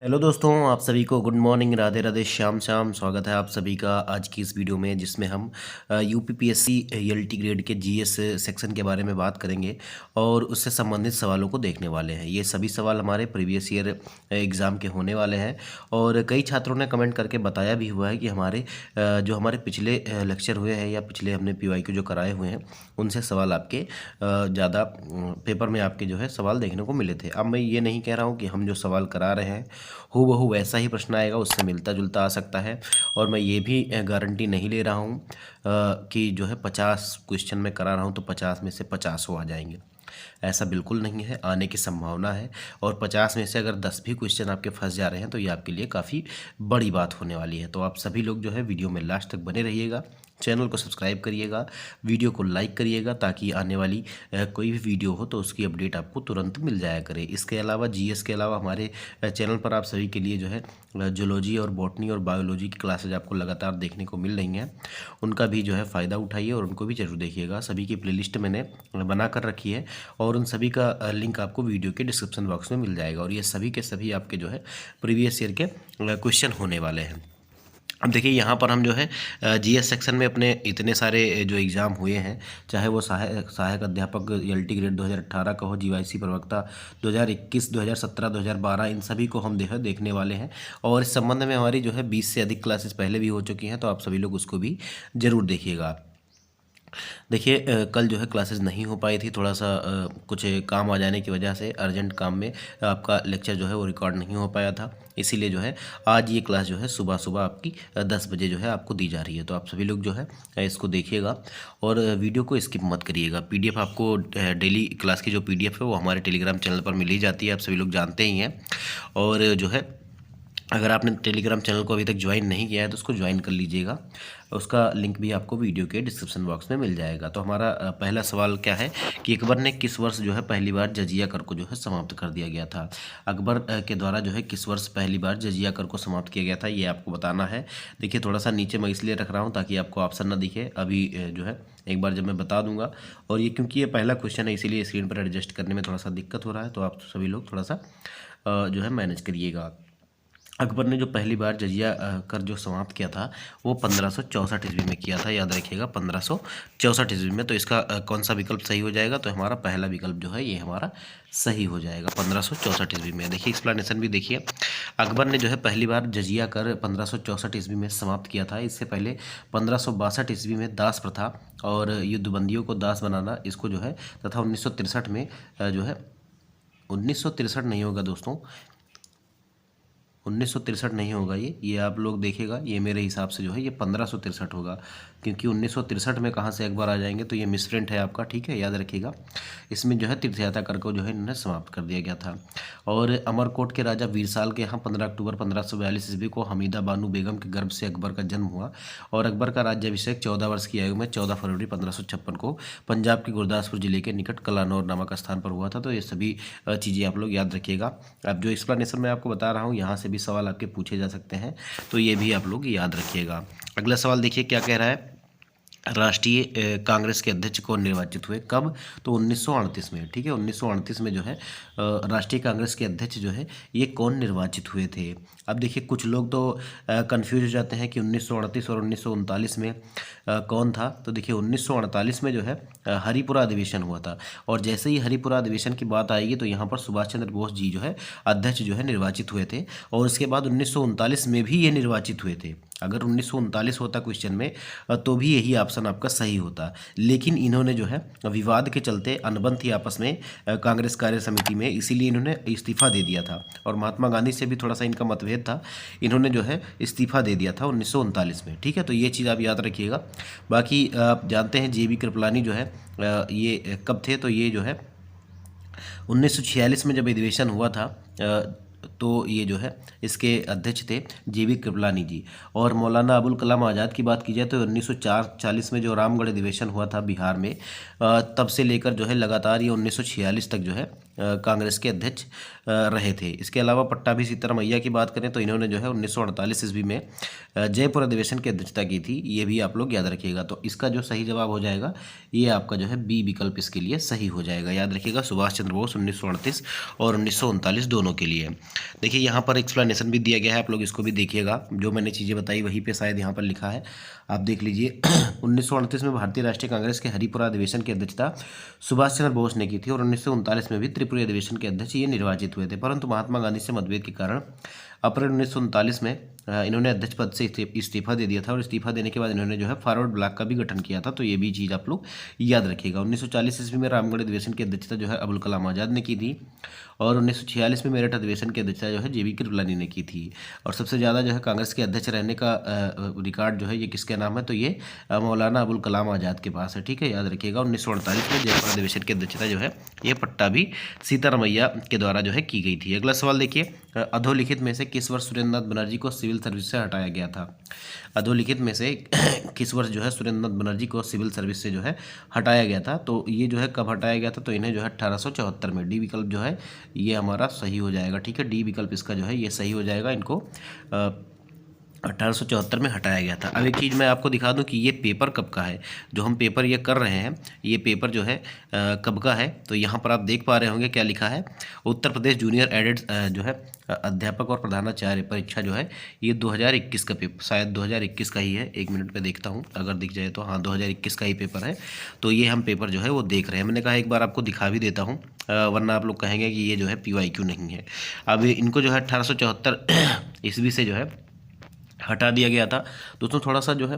Hello दोस्तों, आप सभी को गुड मॉर्निंग, राधे राधे, श्याम श्याम। स्वागत है आप सभी का आज की इस वीडियो में, जिसमें हम यूपीपीएससी एलटी ग्रेड के जीएस सेक्शन के बारे में बात करेंगे और उससे संबंधित सवालों को देखने वाले हैं। ये सभी सवाल हमारे प्रीवियस ईयर एग्ज़ाम के होने वाले हैं और कई छात्रों ने कमेंट करके बताया भी हुआ है कि जो हमारे पिछले लेक्चर हुए हैं या पिछले हमने पीवाईक्यू जो कराए हुए हैं उनसे सवाल आपके ज़्यादा पेपर में आपके जो है सवाल देखने को मिले थे। अब मैं ये नहीं कह रहा हूँ कि हम जो सवाल करा रहे हैं हूबहू वैसा ही प्रश्न आएगा, उससे मिलता जुलता आ सकता है। और मैं ये भी गारंटी नहीं ले रहा हूँ कि जो है 50 क्वेश्चन में करा रहा हूँ तो 50 में से 50 आ जाएंगे। ऐसा बिल्कुल नहीं है, आने की संभावना है। और 50 में से अगर 10 भी क्वेश्चन आपके फंस जा रहे हैं तो ये आपके लिए काफ़ी बड़ी बात होने वाली है। तो आप सभी लोग जो है वीडियो में लास्ट तक बने रहिएगा, चैनल को सब्सक्राइब करिएगा, वीडियो को लाइक करिएगा, ताकि आने वाली कोई भी वीडियो हो तो उसकी अपडेट आपको तुरंत मिल जाया करे। इसके अलावा जीएस के अलावा हमारे चैनल पर आप सभी के लिए जो है जूलॉजी और बॉटनी और बायोलॉजी की क्लासेज आपको लगातार देखने को मिल रही हैं। उनका भी जो है फ़ायदा उठाइए और उनको भी ज़रूर देखिएगा। सभी की प्लेलिस्ट मैंने बना कर रखी है और उन सभी का लिंक आपको वीडियो के डिस्क्रिप्शन बॉक्स में मिल जाएगा। और ये सभी के सभी आपके जो है प्रीवियस ईयर के क्वेश्चन होने वाले हैं। अब देखिए, यहाँ पर हम जो है जीएस सेक्शन में अपने इतने सारे जो एग्ज़ाम हुए हैं, चाहे वो सहायक अध्यापक एलटी ग्रेड 2018 का हो, जीवाईसी प्रवक्ता 2021, 2017, 2012, इन सभी को हम देखने वाले हैं। और इस संबंध में हमारी जो है 20 से अधिक क्लासेस पहले भी हो चुकी हैं, तो आप सभी लोग उसको भी ज़रूर देखिएगा। देखिए, कल जो है क्लासेस नहीं हो पाई थी, थोड़ा सा कुछ काम आ जाने की वजह से अर्जेंट काम में आपका लेक्चर जो है वो रिकॉर्ड नहीं हो पाया था। इसीलिए जो है आज ये क्लास जो है सुबह सुबह आपकी 10 बजे जो है आपको दी जा रही है। तो आप सभी लोग जो है इसको देखिएगा और वीडियो को स्किप मत करिएगा। पीडीएफ आपको डेली क्लास की जो पीडीएफ है वो हमारे टेलीग्राम चैनल पर मिल ही जाती है, आप सभी लोग जानते ही हैं। और जो है अगर आपने टेलीग्राम चैनल को अभी तक ज्वाइन नहीं किया है तो उसको ज्वाइन कर लीजिएगा, उसका लिंक भी आपको वीडियो के डिस्क्रिप्शन बॉक्स में मिल जाएगा। तो हमारा पहला सवाल क्या है कि अकबर ने किस वर्ष जो है पहली बार जजिया कर को जो है समाप्त कर दिया गया था। अकबर के द्वारा जो है किस वर्ष पहली बार जजिया कर को समाप्त किया गया था, ये आपको बताना है। देखिए, थोड़ा सा नीचे मैं इसलिए रख रहा हूँ ताकि आपको ऑप्शन ना दिखे, अभी जो है एक बार जब मैं बता दूंगा। और ये क्योंकि ये पहला क्वेश्चन है इसीलिए स्क्रीन पर एडजस्ट करने में थोड़ा सा दिक्कत हो रहा है, तो आप सभी लोग थोड़ा सा जो है मैनेज करिएगा। अकबर ने जो पहली बार जजिया कर जो समाप्त किया था वो 1564 ईस्वी में किया था, याद रखिएगा 1564 ईस्वी में। तो इसका कौन सा विकल्प सही हो जाएगा, तो हमारा पहला विकल्प जो है ये हमारा सही हो जाएगा 1564 ईस्वी में। देखिए एक्सप्लेनेशन भी देखिए, अकबर ने जो है पहली बार जजिया कर 1564 ईस्वी में समाप्त किया था। इससे पहले 1562 ईस्वी में दास प्रथा और युद्धबंदियों को दास बनाना, इसको जो है तथा 1963 में जो है 1963 नहीं होगा दोस्तों, 1963 नहीं होगा, ये आप लोग देखेगा, ये मेरे हिसाब से जो है ये 1563 होगा, क्योंकि 1963 में कहाँ से अकबर आ जाएंगे, तो ये मिसप्रिंट है आपका, ठीक है, याद रखिएगा। इसमें जो है तीर्थयात्रा कर को जो है इन्होंने समाप्त कर दिया गया था। और अमरकोट के राजा वीरसाल के यहाँ 15 अक्टूबर 1542 ईस्वी को हमीदा बानो बेगम के गर्भ से अकबर का जन्म हुआ और अकबर का राज्याभिषेक 14 वर्ष की आयु में 14 फरवरी 1556 को पंजाब के गुरदासपुर जिले के निकट कलानौर नामक स्थान पर हुआ था। तो ये सभी चीज़ें आप लोग याद रखिएगा। अब जो एक्सप्लेनेशन मैं आपको बता रहा हूँ यहाँ से भी सवाल आपके पूछे जा सकते हैं, तो ये भी आप लोग याद रखिएगा। अगला सवाल देखिए क्या कह रहा है, राष्ट्रीय कांग्रेस के अध्यक्ष कौन निर्वाचित हुए, कब, तो 1938 में, ठीक है, 1938 में जो है राष्ट्रीय कांग्रेस के अध्यक्ष जो है ये कौन निर्वाचित हुए थे। अब देखिए, कुछ लोग तो कंफ्यूज हो जाते हैं कि 1938 और 1939 में कौन था। तो देखिए 1948 में जो है हरिपुरा अधिवेशन हुआ था, और जैसे ही हरिपुरा अधिवेशन की बात आएगी तो यहाँ पर सुभाष चंद्र बोस जी जो है अध्यक्ष जो है निर्वाचित हुए थे। और उसके बाद 1939 में भी ये निर्वाचित हुए थे। अगर 1939 होता क्वेश्चन में तो भी यही ऑप्शन आपका सही होता, लेकिन इन्होंने जो है विवाद के चलते अनबन थी आपस में कांग्रेस कार्य समिति में, इसीलिए इन्होंने इस्तीफा दे दिया था। और महात्मा गांधी से भी थोड़ा सा इनका मतभेद था, इन्होंने जो है इस्तीफा दे दिया था 1939 में, ठीक है। तो ये चीज़ आप याद रखिएगा। बाकी आप जानते हैं JB कृपलानी जो है ये कब थे, तो ये जो है 1946 में जब अधिवेशन हुआ था तो ये जो है इसके अध्यक्ष थे JB कृपलानी जी। और मौलाना अबुल कलाम आज़ाद की बात की जाए तो 1940 में जो रामगढ़ अधिवेशन हुआ था बिहार में, तब से लेकर जो है लगातार ये 1946 तक जो है कांग्रेस के अध्यक्ष रहे थे। इसके अलावा पट्टाभी सीतारामैया की बात करें तो इन्होंने जो है 1948 ईस्वी में जयपुर अधिवेशन की अध्यक्षता की थी। ये भी आप लोग याद रखिएगा। तो इसका जो सही जवाब हो जाएगा ये आपका जो है बी विकल्प इसके लिए सही हो जाएगा। याद रखिएगा, सुभाष चंद्र बोस 1938 और 1939 दोनों के लिए। देखिए यहाँ पर एक्सप्लेनेशन भी दिया गया है, आप लोग इसको भी देखिएगा। जो मैंने चीज़ें बताई वहीं पे शायद यहाँ पर लिखा है, आप देख लीजिए। 1938 में भारतीय राष्ट्रीय कांग्रेस के हरिपुरा अधिवेशन की अध्यक्षता सुभाष चंद्र बोस ने की थी और 1939 में भी त्रिपुरा अधिवेशन के अध्यक्ष ये निर्वाचित हुए थे। परंतु महात्मा गांधी से मतभेद के कारण अप्रैल 1939 में इन्होंने अध्यक्ष पद से इस्तीफा दे दिया था और इस्तीफा देने के बाद इन्होंने जो है फॉरवर्ड ब्लॉक का भी गठन किया था। तो ये भी चीज़ आप लोग याद रखिएगा। 1940 ईस्वी में रामगढ़ अधिवेशन की अध्यक्षता जो है अबुल कलाम आज़ाद ने की थी और 1946 में मेरठ अधिवेशन की अध्यक्षता जो है जेबी कृपलानी ने की थी। और सबसे ज़्यादा जो है कांग्रेस के अध्यक्ष रहने का रिकॉर्ड जो है ये किसके नाम है, तो ये मौलाना अबुल कलाम आज़ाद के पास है। ठीक है, याद रखिएगा। 1948 में जयपुर अधिवेशन की अध्यक्षता जो है ये पट्टाभी सीतारामैया के द्वारा जो है की गई थी। अगला सवाल देखिए, अधोलिखित में से किस वर्ष सुरेंद्रनाथ बनर्जी को सिविल सर्विस से हटाया गया था? अधोलिखित में से किस वर्ष जो है सुरेंद्रनाथ बनर्जी को सिविल सर्विस से जो है हटाया गया था? तो ये जो है कब हटाया गया था, तो इन्हें जो है 1874 में। डी विकल्प जो है ये हमारा सही हो जाएगा। ठीक है, डी विकल्प इसका जो है ये सही हो जाएगा। इनको 1874 में हटाया गया था। अब एक चीज़ मैं आपको दिखा दूं कि ये पेपर कब का है। जो हम पेपर ये कर रहे हैं, ये पेपर जो है कब का है, तो यहाँ पर आप देख पा रहे होंगे क्या लिखा है। उत्तर प्रदेश जूनियर एडेड जो है अध्यापक और प्रधानाचार्य परीक्षा जो है ये 2021 का पेपर, शायद 2021 का ही है। एक मिनट में देखता हूँ, अगर दिख जाए तो। हाँ, 2021 का ही पेपर है। तो ये हम पेपर जो है वो देख रहे हैं। मैंने कहा एक बार आपको दिखा भी देता हूँ, वरना आप लोग कहेंगे कि ये जो है PYQ नहीं है। अब इनको जो है 1874 ईस्वी से जो है हटा दिया गया था। दोस्तों थोड़ा सा जो है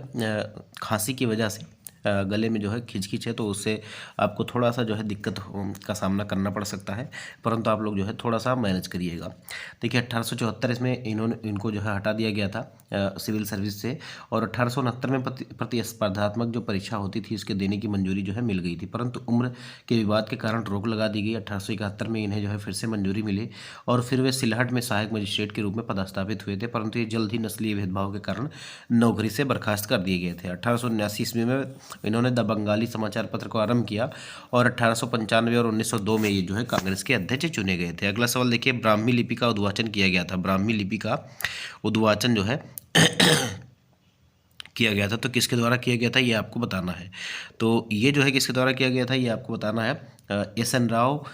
खांसी की वजह से गले में जो है खिंच है, तो उससे आपको थोड़ा सा जो है दिक्कत का सामना करना पड़ सकता है, परंतु आप लोग जो है थोड़ा सा मैनेज करिएगा। देखिए 1874 इसमें इनको जो है हटा दिया गया था सिविल सर्विस से, और 1869 में प्रतिस्पर्धात्मक जो परीक्षा होती थी इसके देने की मंजूरी जो है मिल गई थी, परंतु उम्र के विवाद के कारण रोक लगा दी गई। 1871 में इन्हें जो है फिर से मंजूरी मिली और फिर वे सिलहट में सहायक मजिस्ट्रेट के रूप में पदस्थापित हुए थे, परंतु ये जल्द ही नस्लीय भेदभाव के कारण नौकरी से बर्खास्त कर दिए गए थे। 1879 ईस्वी में इन्होंने द बंगाली समाचार पत्र को आरंभ किया और 1895 और 1902 में ये जो है कांग्रेस के अध्यक्ष चुने गए थे। अगला सवाल देखिए, ब्राह्मी लिपि का उद्वाचन किया गया था। ब्राह्मी लिपि का उद्वाचन जो है किया गया था, तो किसके द्वारा किया गया था ये आपको बताना है। तो ये जो है किसके द्वारा किया गया था ये आपको बताना है। SN राव,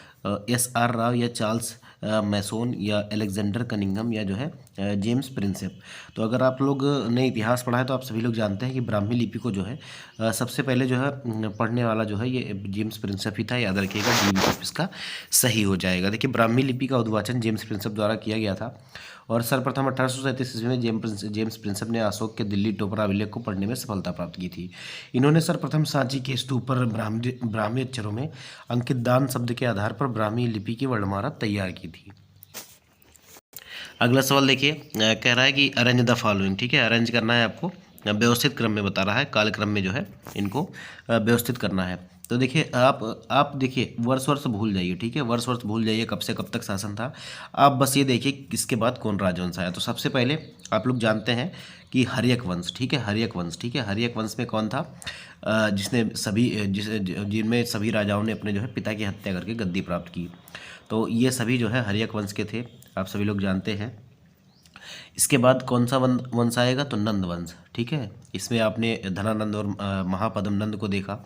SR राव या चार्ल्स मैसोन या अलेक्जेंडर कनिंघम या जो है जेम्स प्रिंसेप। तो अगर आप लोग ने इतिहास पढ़ा है तो आप सभी लोग जानते हैं कि ब्राह्मी लिपि को जो है सबसे पहले जो है पढ़ने वाला जो है ये जेम्स प्रिंसेप ही था। याद रखिएगा, डी विकल्प इसका सही हो जाएगा। देखिए ब्राह्मी लिपि का उद्वाचन जेम्स प्रिंसेप द्वारा किया गया था और सर्वप्रथम 1837 ईस्वी में जेम्स प्रिंसेप ने अशोक के दिल्ली टोपरा अभिलेख को पढ़ने में सफलता प्राप्त की थी। इन्होंने सर्वप्रथम सांची के स्तूप पर ब्राह्मी अक्षरों में अंकित दान शब्द के आधार पर ब्राह्मी लिपि की वर्णमाला तैयार की थी। अगला सवाल देखिए, कह रहा है कि अरेंज द फॉलोइंग। ठीक है, अरेंज करना है आपको, व्यवस्थित क्रम में बता रहा है, कालक्रम में जो है इनको व्यवस्थित करना है। तो देखिए आप देखिए वर्ष भूल जाइए। ठीक है, वर्ष भूल जाइए कब से कब तक शासन था। आप बस ये देखिए इसके बाद कौन राजवंश आया। तो सबसे पहले आप लोग जानते हैं कि हर्यक वंश। ठीक है, हर्यक वंश। ठीक है, हर्यक वंश में कौन था, जिनमें सभी राजाओं ने अपने जो है पिता की हत्या करके गद्दी प्राप्त की। तो ये सभी जो है हर्यक वंश के थे, आप सभी लोग जानते हैं। इसके बाद कौन सा वंश आएगा, तो नंद वंश। ठीक है, इसमें आपने धनानंद और महापद्म नंद को देखा।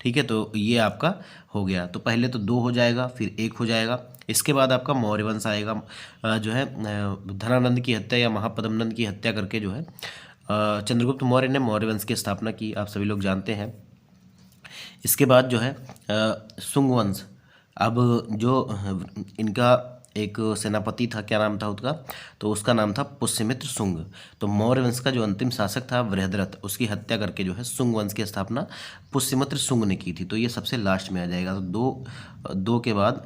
ठीक है, तो ये आपका हो गया। तो पहले तो 2 हो जाएगा, फिर 1 हो जाएगा। इसके बाद आपका मौर्य वंश आएगा, जो है धनानंद की हत्या या महापद्म नंद की हत्या करके जो है चंद्रगुप्त मौर्य ने मौर्य वंश की स्थापना की, आप सभी लोग जानते हैं। इसके बाद जो है शुंग वंश। अब जो इनका एक सेनापति था, क्या नाम था उसका, तो उसका नाम था पुष्यमित्र शुंग। तो मौर्य वंश का जो अंतिम शासक था बृहद्रथ, उसकी हत्या करके जो है शुंग वंश की स्थापना पुष्यमित्र शुंग ने की थी। तो ये सबसे लास्ट में आ जाएगा। तो दो के बाद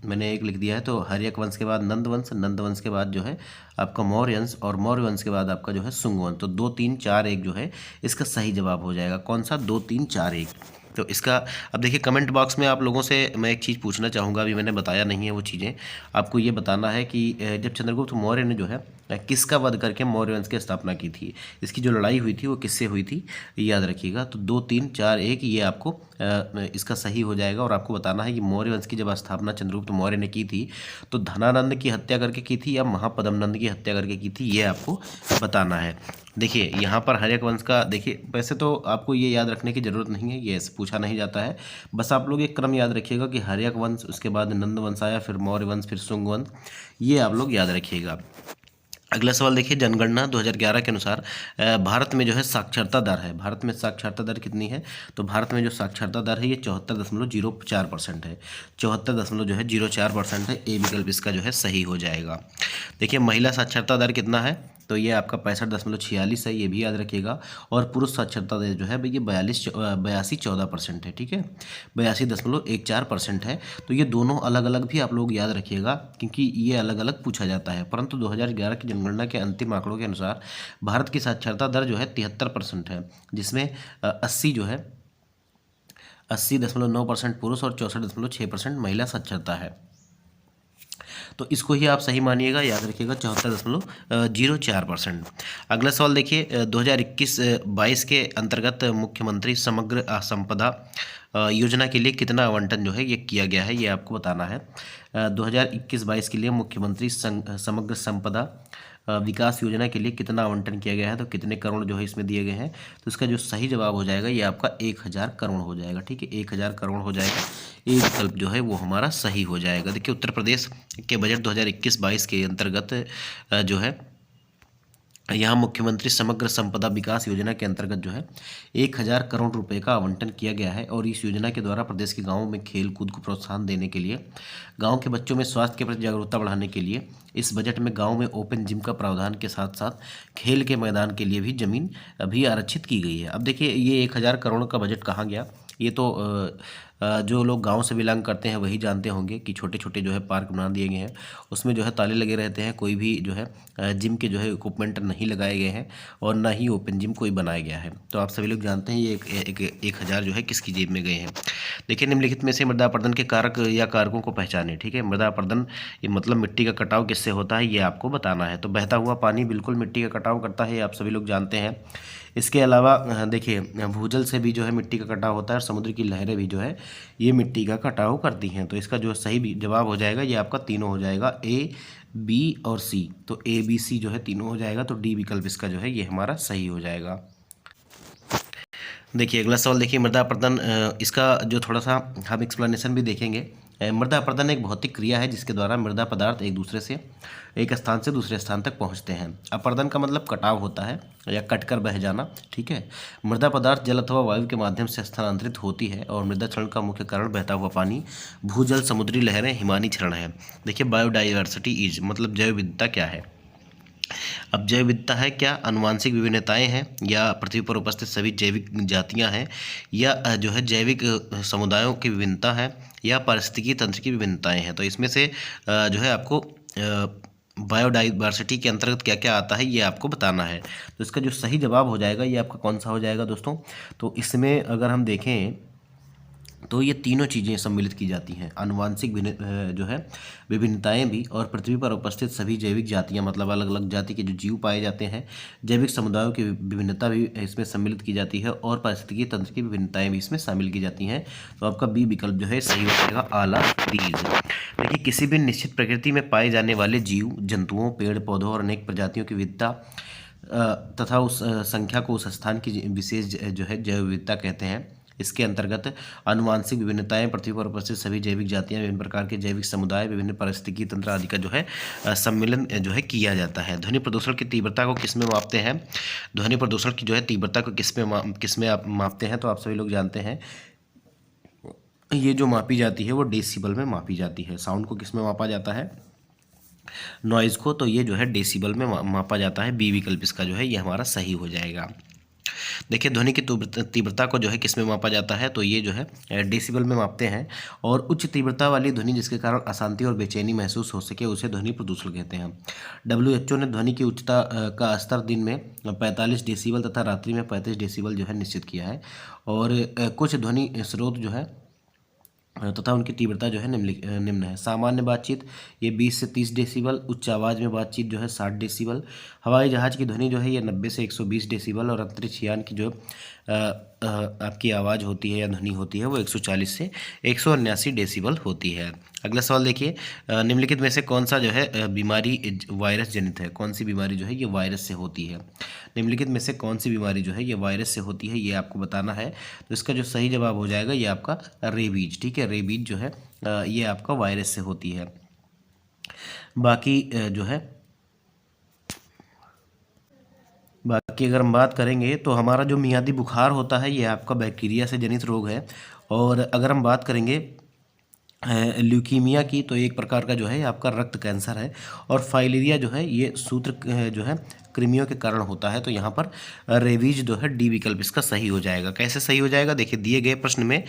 मैंने 1 लिख दिया है। तो हर्यक वंश के बाद नंद वंश के बाद जो है आपका मौर्य वंश, और मौर्य वंश के बाद आपका जो है शुंग वंश। तो 2 3 4 1 जो है इसका सही जवाब हो जाएगा। कौन सा, 2 3 4 1। तो इसका अब देखिए कमेंट बॉक्स में आप लोगों से मैं एक चीज़ पूछना चाहूँगा, अभी मैंने बताया नहीं है वो चीज़ें, आपको ये बताना है कि जब चंद्रगुप्त मौर्य ने जो है किसका वध करके मौर्य वंश की स्थापना की थी, इसकी जो लड़ाई हुई थी वो किससे हुई थी, याद रखिएगा। तो 2 3 4 1 ये आपको इसका सही हो जाएगा। और आपको बताना है कि मौर्य वंश की जब स्थापना चंद्रगुप्त मौर्य ने की थी तो धनानंद की हत्या करके की थी या महापद्मनंद की हत्या करके की थी, ये आपको बताना है। देखिए यहाँ पर हर्यक वंश का, देखिए वैसे तो आपको ये याद रखने की ज़रूरत नहीं है, ये ऐसे पूछा नहीं जाता है, बस आप लोग एक क्रम याद रखिएगा कि हर्यक वंश, उसके बाद नंद वंश आया, फिर मौर्य वंश, फिर शुंग वंश, ये आप लोग याद रखिएगा। अगला सवाल देखिए, जनगणना 2011 के अनुसार भारत में जो है साक्षरता दर है, भारत में साक्षरता दर कितनी है? तो भारत में जो साक्षरता दर है ये 74.04% है, 74.04% है। ए विकल्प इसका जो है सही हो जाएगा। देखिए महिला साक्षरता दर कितना है? तो ये आपका 65.46 है, ये भी याद रखिएगा। और पुरुष साक्षरता दर जो है भाई ये 82.14% है, ठीक है, 82.14% है। तो ये दोनों अलग अलग भी आप लोग याद रखिएगा, क्योंकि ये अलग अलग पूछा जाता है। परंतु 2011 की जनगणना के अंतिम आंकड़ों के अनुसार भारत की साक्षरता दर जो है 73% है, जिसमें 80 जो है 80.9% पुरुष और 64.6% महिला साक्षरता है। तो इसको ही आप सही मानिएगा, याद रखिएगा 74.04%। अगला सवाल देखिए, 2021-22 के अंतर्गत मुख्यमंत्री समग्र संपदा योजना के लिए कितना आवंटन जो है ये किया गया है, ये आपको बताना है। 2021-22 के लिए मुख्यमंत्री समग्र संपदा विकास योजना के लिए कितना आवंटन किया गया है, तो कितने करोड़ जो है इसमें दिए गए हैं। तो इसका जो सही जवाब हो जाएगा ये आपका 1000 करोड़ हो जाएगा, ठीक है, 1000 करोड़ हो जाएगा। एक विकल्प जो है वो हमारा सही हो जाएगा। देखिए उत्तर प्रदेश के बजट 2021-22 के अंतर्गत जो है यहाँ मुख्यमंत्री समग्र संपदा विकास योजना के अंतर्गत जो है 1000 करोड़ रुपए का आवंटन किया गया है। और इस योजना के द्वारा प्रदेश के गांवों में खेल कूद को प्रोत्साहन देने के लिए, गांव के बच्चों में स्वास्थ्य के प्रति जागरूकता बढ़ाने के लिए इस बजट में गांव में ओपन जिम का प्रावधान के साथ साथ खेल के मैदान के लिए भी जमीन अभी आरक्षित की गई है। अब देखिए ये 1000 करोड़ का बजट कहाँ गया, ये तो जो लोग गांव से बिलोंग करते हैं वही जानते होंगे कि छोटे छोटे जो है पार्क बना दिए गए हैं, उसमें जो है ताले लगे रहते हैं, कोई भी जो है जिम के जो है इक्विपमेंट नहीं लगाए गए हैं और ना ही ओपन जिम कोई बनाया गया है। तो आप सभी लोग जानते हैं ये 1000 जो है किसकी जेब में गए हैं। देखिए निम्नलिखित में से मृदा अपरदन के कारक या कारकों को पहचाने, ठीक है। मृदा अपरदन ये मतलब मिट्टी का कटाव किससे होता है, ये आपको बताना है। तो बहता हुआ पानी बिल्कुल मिट्टी का कटाव करता है, ये आप सभी लोग जानते हैं। इसके अलावा देखिए भूजल से भी जो है मिट्टी का कटाव होता है और समुद्र की लहरें भी जो है ये मिट्टी का कटाव करती हैं। तो इसका जो सही भी जवाब हो जाएगा ये आपका तीनों हो जाएगा, ए बी और सी। तो ए बी सी जो है तीनों हो जाएगा, तो डी विकल्प इसका जो है ये हमारा सही हो जाएगा। देखिए अगला सवाल देखिए, मृदा अपरदन, इसका जो थोड़ा सा हम एक्सप्लेनेशन भी देखेंगे। मृदा अपरदन एक भौतिक क्रिया है जिसके द्वारा मृदा पदार्थ एक दूसरे से एक स्थान से दूसरे स्थान तक पहुंचते हैं। अपरदन का मतलब कटाव होता है या कटकर बह जाना, ठीक है। मृदा पदार्थ जल अथवा वायु के माध्यम से स्थानांतरित होती है और मृदा क्षरण का मुख्य कारण बहता हुआ पानी, भूजल, समुद्री लहरें, हिमानी क्षरण है। देखिए बायोडाइवर्सिटी इज मतलब जैव विविधता क्या है। अब जैव विविधता है क्या आनुवांशिक विभिन्नताएं हैं, या पृथ्वी पर उपस्थित सभी जैविक जातियां हैं, या जो है जैविक समुदायों की विभिन्नता है, या पारिस्थितिकी तंत्र की विभिन्नताएं हैं। तो इसमें से जो है आपको बायोडाइवर्सिटी के अंतर्गत क्या क्या आता है ये आपको बताना है। तो इसका जो सही जवाब हो जाएगा ये आपका कौन सा हो जाएगा दोस्तों, तो इसमें अगर हम देखें तो ये तीनों चीज़ें सम्मिलित की जाती हैं, आनुवांशिक जो है विभिन्नताएं भी, और पृथ्वी पर उपस्थित सभी जैविक जातियां मतलब अलग अलग जाति के जो जीव पाए जाते हैं, जैविक समुदायों की विभिन्नता भी इसमें सम्मिलित की जाती है, और पारिस्थितिकी तंत्र की विभिन्नताएं भी इसमें शामिल की जाती हैं। तो आपका बी विकल्प जो है सही हो जाएगा, आला बीज। देखिए किसी भी निश्चित प्रकृति में पाए जाने वाले जीव जंतुओं, पेड़ पौधों और अनेक प्रजातियों की विविधता तथा उस संख्या को उस स्थान की विशेष जो है जैव विविधता कहते हैं। इसके अंतर्गत आनुवांशिक विभिन्नताएं, पृथ्वी पर उपस्थित सभी जैविक जातियां, विभिन्न प्रकार के जैविक समुदाय, विभिन्न पारिस्थितिकी तंत्र आदि का जो है सम्मिलन जो है किया जाता है। ध्वनि प्रदूषण की तीव्रता को किस में मापते हैं, ध्वनि प्रदूषण की जो है तीव्रता को किस में आप मापते हैं, तो आप सभी लोग जानते हैं ये जो मापी जाती है वो डेसिबल में मापी जाती है। साउंड को किस में मापा जाता है, नॉइज़ को, तो ये जो है डेसिबल में मापा जाता है। बी विकल्प इसका जो है ये हमारा सही हो जाएगा। देखिए ध्वनि की तीव्रता को जो है किस में मापा जाता है, तो ये जो है डेसिबल में मापते हैं। और उच्च तीव्रता वाली ध्वनि जिसके कारण अशांति और बेचैनी महसूस हो सके उसे ध्वनि प्रदूषण कहते हैं। WHO ने ध्वनि की उच्चता का स्तर दिन में 45 डेसिबल तथा रात्रि में 35 डेसिबल जो है निश्चित किया है। और कुछ ध्वनि स्रोत जो है तथा उनकी तीव्रता जो है निम्न है। सामान्य बातचीत ये 20 से 30 डेसिबल, उच्च आवाज़ में बातचीत जो है 60 डेसिबल, हवाई जहाज़ की ध्वनि जो है ये 90 से 120 डेसिबल, और अंतरिक्ष यान की जो आपकी आवाज़ होती है या ध्वनि होती है वो 140 से 179 डेसिबल होती है। अगला सवाल देखिए, निम्नलिखित में से कौन सा जो है बीमारी वायरस जनित है, कौन सी बीमारी जो है ये वायरस से होती है। निम्नलिखित में से कौन सी बीमारी जो है ये वायरस से होती है, ये आपको बताना है। तो इसका जो सही जवाब हो जाएगा ये आपका रेबीज। ठीक है, रेबीज जो है ये आपका वायरस से होती है। बाकी अगर हम बात करेंगे तो हमारा जो मियादी बुखार होता है ये आपका बैक्टीरिया से जनित रोग है। और अगर हम बात करेंगे ल्यूकीमिया की, तो एक प्रकार का जो है आपका रक्त कैंसर है। और फाइलेरिया जो है ये सूत्र जो है कृमियों के कारण होता है। तो यहाँ पर रेबीज जो है डी विकल्प इसका सही हो जाएगा। कैसे सही हो जाएगा, देखिए दिए गए प्रश्न में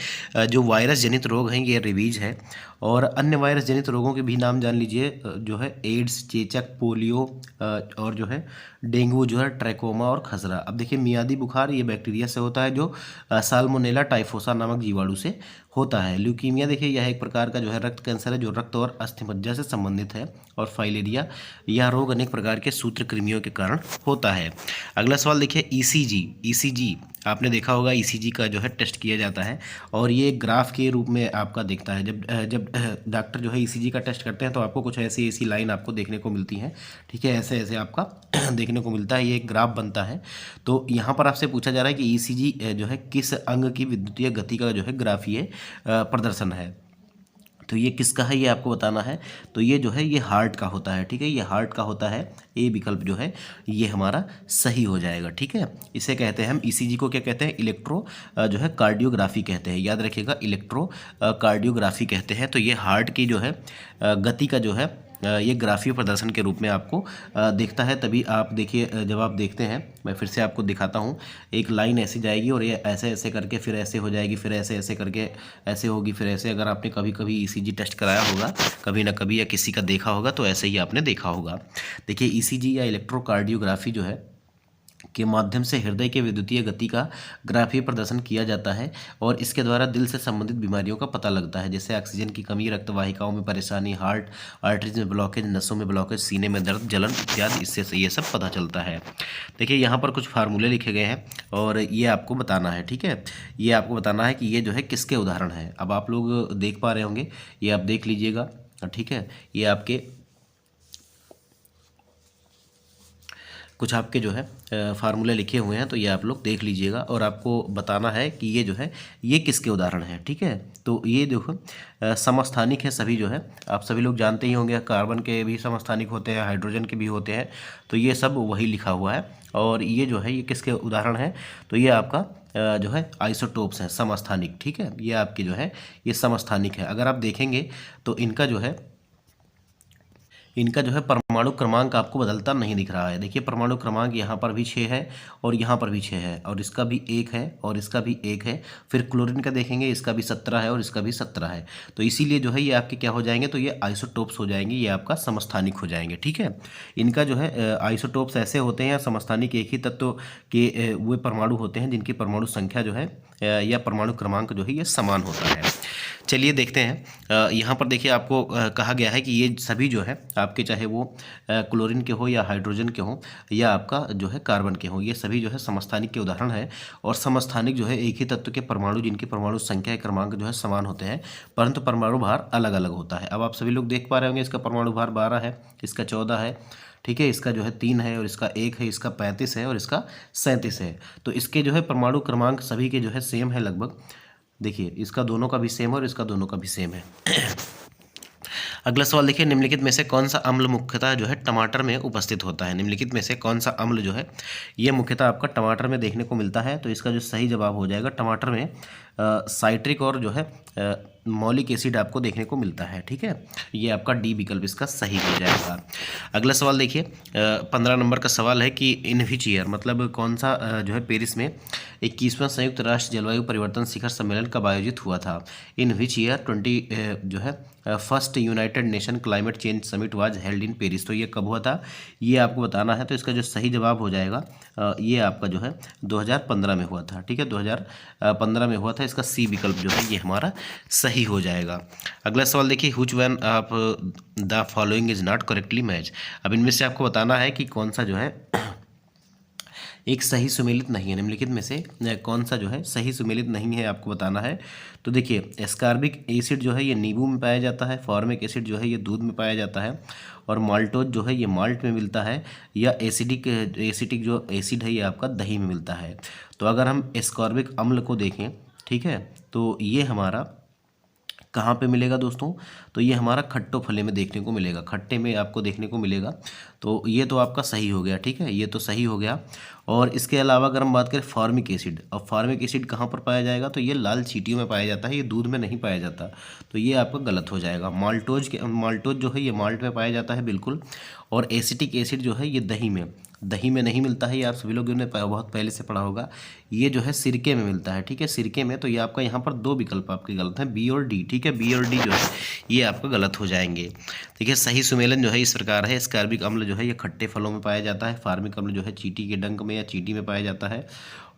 जो वायरस जनित रोग हैं ये रेबीज है। और अन्य वायरस जनित रोगों के भी नाम जान लीजिए, जो है एड्स, चेचक, पोलियो और जो है डेंगू जो है ट्रैकोमा और खसरा। अब देखिए मियादी बुखार ये बैक्टीरिया से होता है जो साल्मोनेला टाइफोसा नामक जीवाणु से होता है। ल्यूकीमिया देखिए यह एक प्रकार का जो है रक्त कैंसर है जो रक्त और अस्थिमज्जा से संबंधित है। और फाइलेरिया यह रोग अनेक प्रकार के सूत्रकृमियों के कारण होता है। अगला सवाल देखिए ईसीजी आपने देखा होगा, ईसीजी का जो है टेस्ट किया जाता है और ये ग्राफ के रूप में आपका दिखता है। जब डॉक्टर जो है ईसीजी का टेस्ट करते हैं तो आपको कुछ ऐसी लाइन आपको देखने को मिलती है। ठीक है, ऐसे ऐसे आपका देखने को मिलता है, ये एक ग्राफ बनता है। तो यहाँ पर आपसे पूछा जा रहा है कि ईसीजी जो है किस अंग की विद्युतीय गति का जो है ग्राफीय प्रदर्शन है। तो ये किसका है ये आपको बताना है। तो ये जो है ये हार्ट का होता है। ठीक है, ये हार्ट का होता है। ए विकल्प जो है ये हमारा सही हो जाएगा। ठीक है, इसे कहते हैं हम ईसीजी को क्या कहते हैं, इलेक्ट्रो जो है कार्डियोग्राफी कहते हैं। याद रखिएगा, इलेक्ट्रो कार्डियोग्राफी कहते हैं। तो ये हार्ट की जो है गति का जो है ये ग्राफीय प्रदर्शन के रूप में आपको दिखता है। तभी आप देखिए, जब आप देखते हैं, मैं फिर से आपको दिखाता हूँ, एक लाइन ऐसी जाएगी और ये ऐसे ऐसे करके फिर ऐसे हो जाएगी, फिर ऐसे ऐसे करके ऐसे होगी, फिर ऐसे। अगर आपने कभी कभी ईसीजी टेस्ट कराया होगा कभी ना कभी या किसी का देखा होगा तो ऐसे ही आपने देखा होगा। देखिए ईसीजी या इलेक्ट्रोकार्डियोग्राफी जो है के माध्यम से हृदय के विद्युतीय गति का ग्राफीय प्रदर्शन किया जाता है और इसके द्वारा दिल से संबंधित बीमारियों का पता लगता है, जैसे ऑक्सीजन की कमी, रक्तवाहिकाओं में परेशानी, हार्ट आर्टरीज में ब्लॉकेज, नसों में ब्लॉकेज, सीने में दर्द, जलन इत्यादि, इससे ये सब पता चलता है। देखिए यहाँ पर कुछ फार्मूले लिखे गए हैं और ये आपको बताना है। ठीक है, ये आपको बताना है कि ये जो है किसके उदाहरण है। अब आप लोग देख पा रहे होंगे, ये आप देख लीजिएगा। ठीक है, ये आपके कुछ आपके जो है फार्मूले लिखे हुए हैं, तो ये आप लोग देख लीजिएगा और आपको बताना है कि ये जो है ये किसके उदाहरण है। ठीक है, तो ये देखो समस्थानिक है सभी जो है, आप सभी लोग जानते ही होंगे, कार्बन के भी समस्थानिक होते हैं, हाइड्रोजन के भी होते हैं। तो ये सब वही लिखा हुआ है और ये जो है ये किसके उदाहरण है, तो ये आपका जो है आइसोटोप्स हैं समस्थानिक। ठीक है, ये आपके जो है ये समस्थानिक है। अगर आप देखेंगे तो इनका जो है परमाणु क्रमांक आपको बदलता नहीं दिख रहा है। देखिए परमाणु क्रमांक यहाँ पर भी 6 है और यहाँ पर भी 6 है और इसका भी 1 है और इसका भी 1 है। फिर क्लोरीन का देखेंगे, इसका भी 17 है और इसका भी 17 है। तो इसीलिए जो है ये आपके क्या हो जाएंगे, तो ये आइसोटोप्स हो जाएंगे, ये आपका समस्थानिक हो जाएंगे। ठीक है, इनका जो है आइसोटोप्स ऐसे होते हैं, समस्थानिक एक ही तत्व के वे परमाणु होते हैं जिनकी परमाणु संख्या जो है या परमाणु क्रमांक जो है ये समान होता है। चलिए देखते हैं, यहाँ पर देखिए आपको कहा गया है कि ये सभी जो है आपके, चाहे वो क्लोरीन के हो या हाइड्रोजन के हो या आपका जो है कार्बन के हो, ये सभी जो है समस्थानिक के उदाहरण है। और समस्थानिक जो है एक ही तत्व के परमाणु जिनकी परमाणु संख्या क्रमांक जो है समान होते हैं परंतु परमाणु भार अलग अलग होता है। अब आप सभी लोग देख पा रहे होंगे, इसका परमाणु भार 12 है, इसका 14 है। ठीक है, इसका जो है 3 है और इसका 1 है, इसका 35 है और इसका 37 है। तो इसके जो है परमाणु क्रमांक सभी के जो है सेम है लगभग। देखिए इसका दोनों का भी सेम है और इसका दोनों का भी सेम है। अगला सवाल देखिए, निम्नलिखित में से कौन सा अम्ल मुख्यतः जो है टमाटर में उपस्थित होता है। निम्नलिखित में से कौन सा अम्ल जो है ये मुख्यतः आपका टमाटर में देखने को मिलता है। तो इसका जो सही जवाब हो जाएगा टमाटर में साइट्रिक और जो है मौलिक एसिड आपको देखने को मिलता है। ठीक है, ये आपका डी विकल्प इसका सही हो जाएगा। अगला सवाल देखिए, 15 नंबर का सवाल है कि इन विच ईयर, मतलब कौन सा जो है पेरिस में 21वां संयुक्त राष्ट्र जलवायु परिवर्तन शिखर सम्मेलन कब आयोजित हुआ था। इन विच ईयर 20 जो है first United nation climate change summit was held in Paris. तो ये कब हुआ था, ये आपको बताना है। तो इसका जो सही जवाब हो जाएगा ये आपका जो है 2015 में हुआ था। ठीक है, 2015 में हुआ था। इसका सी विकल्प जो है ये हमारा सही हो जाएगा। अगला सवाल देखिए, हुच one of the following is not correctly match. अब इनमें से आपको बताना है कि कौन सा जो है एक सही सुमेलित नहीं है। निम्नलिखित में से कौन सा जो है सही सुमेलित नहीं है, आपको बताना है। तो देखिए, एस्कार्बिक एसिड जो है ये नींबू में पाया जाता है, फॉर्मिक एसिड जो है ये दूध में पाया जाता है, और माल्टोज जो है ये माल्ट में मिलता है, या एसिटिक जो एसिड है ये आपका दही में मिलता है। तो अगर हम एस्कॉर्बिक अम्ल को देखें, ठीक है, तो ये हमारा कहाँ पे मिलेगा दोस्तों, तो ये हमारा खट्टो फले में देखने को मिलेगा, खट्टे में आपको देखने को मिलेगा। तो ये तो आपका सही हो गया। ठीक है, ये तो सही हो गया। और इसके अलावा अगर हम बात करें फॉर्मिक एसिड, अब फॉर्मिक एसिड कहाँ पर पाया जाएगा, तो ये लाल चींटियों में पाया जाता है, ये दूध में नहीं पाया जाता। तो ये आपका गलत हो जाएगा। माल्टोज जो है ये माल्ट में पाया जाता है बिल्कुल। और एसिटिक एसिड जो है ये दही में नहीं मिलता है, ये आप सभी लोगों ने बहुत पहले से पढ़ा होगा। ये जो है सिरके में मिलता है। ठीक है, सिरके में। तो ये आपका यहाँ पर दो विकल्प आपके गलत हैं, बी और डी। ठीक है, बी और डी जो है ये आपका गलत हो जाएंगे। देखिए, सही सुमेलन जो है इस प्रकार है, एस्कॉर्बिक अम्ल जो है ये खट्टे फलों में पाया जाता है, फॉर्मिक अम्ल जो है चींटी के डंक में या चींटी में पाया जाता है,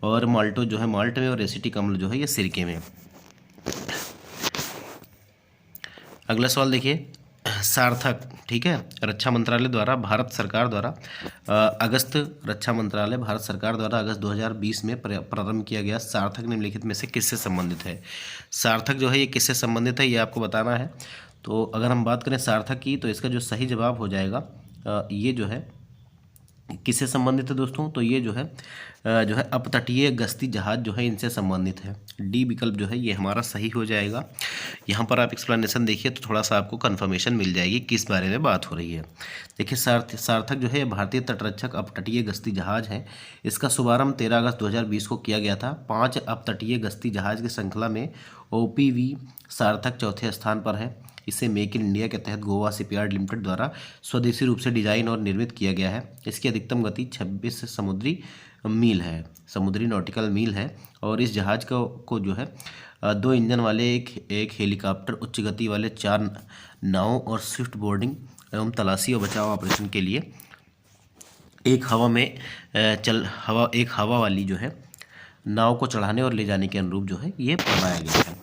और माल्टो जो है माल्ट में, और एसिटिक अम्ल जो है ये सिरके में। अगला सवाल देखिए, सार्थक, ठीक है, रक्षा मंत्रालय द्वारा भारत सरकार द्वारा रक्षा मंत्रालय भारत सरकार द्वारा अगस्त 2020 में प्रारंभ किया गया सार्थक निम्नलिखित में से किससे संबंधित है। सार्थक जो है ये किससे संबंधित है, ये आपको बताना है। तो अगर हम बात करें सार्थक की, तो इसका जो सही जवाब हो जाएगा ये जो है किससे संबंधित है दोस्तों, तो ये जो है अपतटीय गश्ती जहाज जो है इनसे संबंधित है। डी विकल्प जो है ये हमारा सही हो जाएगा। यहाँ पर आप एक्सप्लेनेशन देखिए तो थोड़ा सा आपको कंफर्मेशन मिल जाएगी किस बारे में बात हो रही है। देखिए, सार्थक जो है भारतीय तटरक्षक अपतटीय गश्ती जहाज है। इसका शुभारंभ 13 अगस्त 2020 को किया गया था। 5 अपतटीय गश्ती जहाज की श्रृंखला में OPV सार्थक चौथे स्थान पर है। इसे मेक इन इंडिया के तहत गोवा शिपयार्ड लिमिटेड द्वारा स्वदेशी रूप से डिजाइन और निर्मित किया गया है। इसकी अधिकतम गति 26 समुद्री नॉटिकल मील है। और इस जहाज को जो है 2 इंजन वाले एक हेलीकॉप्टर, उच्च गति वाले 4 नावों और स्विफ्ट बोर्डिंग एवं तलाशी और बचाव ऑपरेशन के लिए एक हवा वाली जो है नाव को चढ़ाने और ले जाने के अनुरूप जो है ये बनाया गया है।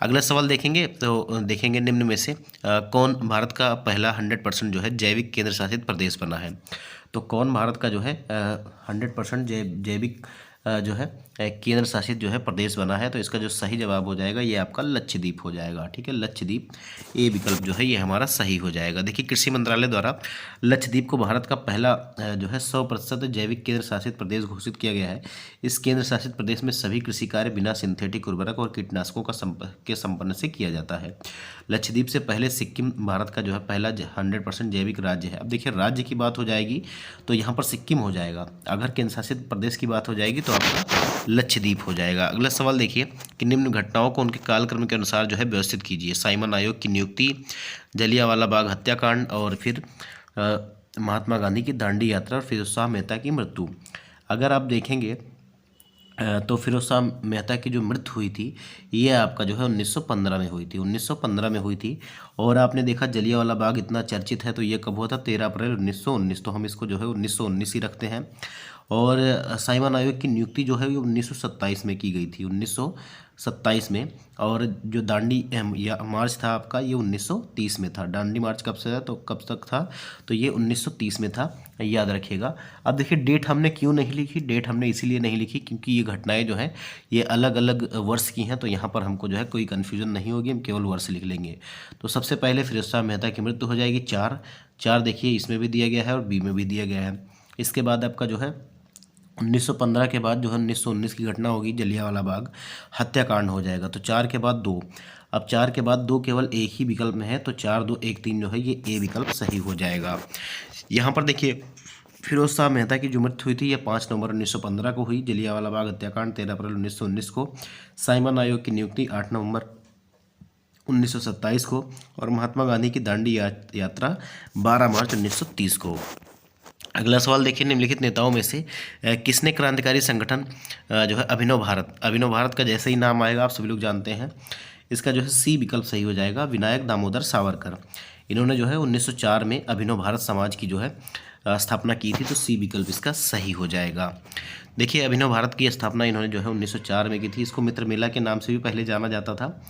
अगला सवाल देखेंगे, तो देखेंगे निम्न में से कौन भारत का पहला 100% जो है जैविक केंद्र शासित प्रदेश बना है। तो कौन भारत का जो है 100% जैविक जो है केंद्र शासित जो है प्रदेश बना है। तो इसका जो सही जवाब हो जाएगा ये आपका लक्षद्वीप हो जाएगा। ठीक है, लक्षद्वीप, ए विकल्प जो है ये हमारा सही हो जाएगा। देखिए, कृषि मंत्रालय द्वारा लक्षद्वीप को भारत का पहला जो है 100% जैविक केंद्र शासित प्रदेश घोषित किया गया है। इस केंद्र शासित प्रदेश में सभी कृषि कार्य बिना सिंथेटिक उर्वरक और कीटनाशकों के संपन्न से किया जाता है। लक्षद्वीप से पहले सिक्किम भारत का जो है पहला 100% जैविक राज्य है। अब देखिए, राज्य की बात हो जाएगी तो यहाँ पर सिक्किम हो जाएगा। अगर केंद्र शासित प्रदेश की बात हो जाएगी तो आपका लक्षद्वीप हो जाएगा। अगला सवाल देखिए कि निम्न घटनाओं को उनके कालक्रम के अनुसार जो है व्यवस्थित कीजिए। साइमन आयोग की नियुक्ति, जलियांवाला बाग हत्याकांड, और फिर महात्मा गांधी की दांडी यात्रा, और फिरोज शाह मेहता की मृत्यु। अगर आप देखेंगे तो फिरोज शाह मेहता की जो मृत्यु हुई थी ये आपका जो है 1915 में हुई थी, 1915 में हुई थी। और आपने देखा जलियांवाला बाग इतना चर्चित है, तो ये कब हुआ था, 13 अप्रैल 1919। तो हम इसको जो है 1919 ही रखते हैं। और साइमन आयोग की नियुक्ति जो है वो 1927 में की गई थी, 1927 में। और जो दांडी या मार्च था आपका ये 1930 में था। दांडी मार्च कब से था, तो कब तक था, तो ये 1930 में था, याद रखिएगा। अब देखिए, डेट हमने क्यों नहीं लिखी, डेट हमने इसीलिए नहीं लिखी क्योंकि ये घटनाएं जो हैं ये अलग अलग वर्ष की हैं। तो यहाँ पर हमको जो है कोई कन्फ्यूजन नहीं होगी, हम केवल वर्ष लिख लेंगे। तो सबसे पहले फिरोज शाह मेहता की मृत्यु हो जाएगी 4 देखिए इसमें भी दिया गया है और बी में भी दिया गया है। इसके बाद आपका जो है 1915 के बाद जो है 1919 की घटना होगी, जलियांवाला बाग हत्याकांड हो जाएगा। तो 4 के बाद 2, अब 4 के बाद 2 केवल एक ही विकल्प में है, तो 4, 2, 1, 3 जो है ये ए विकल्प सही हो जाएगा। यहाँ पर देखिए, फिरोज शाह मेहता की जो मृत्यु हुई थी ये 5 नवंबर 1915 को हुई। जलियांवाला बाग हत्याकांड 13 अप्रैल 1919 को। साइमन आयोग की नियुक्ति 8 नवंबर 1927 को, और महात्मा गांधी की दांडी यात्रा 12 मार्च 1930 को। अगला सवाल देखिए, निम्नलिखित नेताओं में से किसने क्रांतिकारी संगठन जो है अभिनव भारत का जैसे ही नाम आएगा आप सभी लोग जानते हैं, इसका जो है सी विकल्प सही हो जाएगा, विनायक दामोदर सावरकर। इन्होंने जो है 1904 में अभिनव भारत समाज की जो है स्थापना की थी, तो सी विकल्प इसका सही हो जाएगा। देखिए, अभिनव भारत की स्थापना इन्होंने जो है 1904 में की थी। इसको मित्र मेला के नाम से भी पहले जाना जाता था,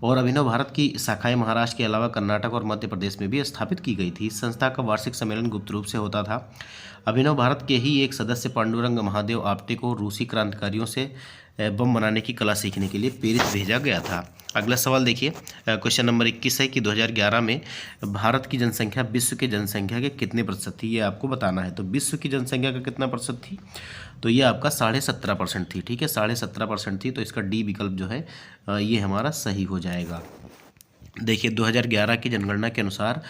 और अभिनव भारत की शाखाएं महाराष्ट्र के अलावा कर्नाटक और मध्य प्रदेश में भी स्थापित की गई थी। इस संस्था का वार्षिक सम्मेलन गुप्त रूप से होता था। अभिनव भारत के ही एक सदस्य पांडुरंग महादेव आपटे को रूसी क्रांतिकारियों से बम बनाने की कला सीखने के लिए पेरिस भेजा गया था। अगला सवाल देखिए, क्वेश्चन नंबर 21 है कि 2011 में भारत की जनसंख्या विश्व की जनसंख्या के कितने प्रतिशत थी, ये आपको बताना है। तो विश्व की जनसंख्या का कितना प्रतिशत थी, तो ये आपका 17.5% थी। ठीक है, 17.5% थी, तो इसका डी विकल्प जो है ये हमारा सही हो जाएगा। देखिए, 2011 की जनगणना के अनुसार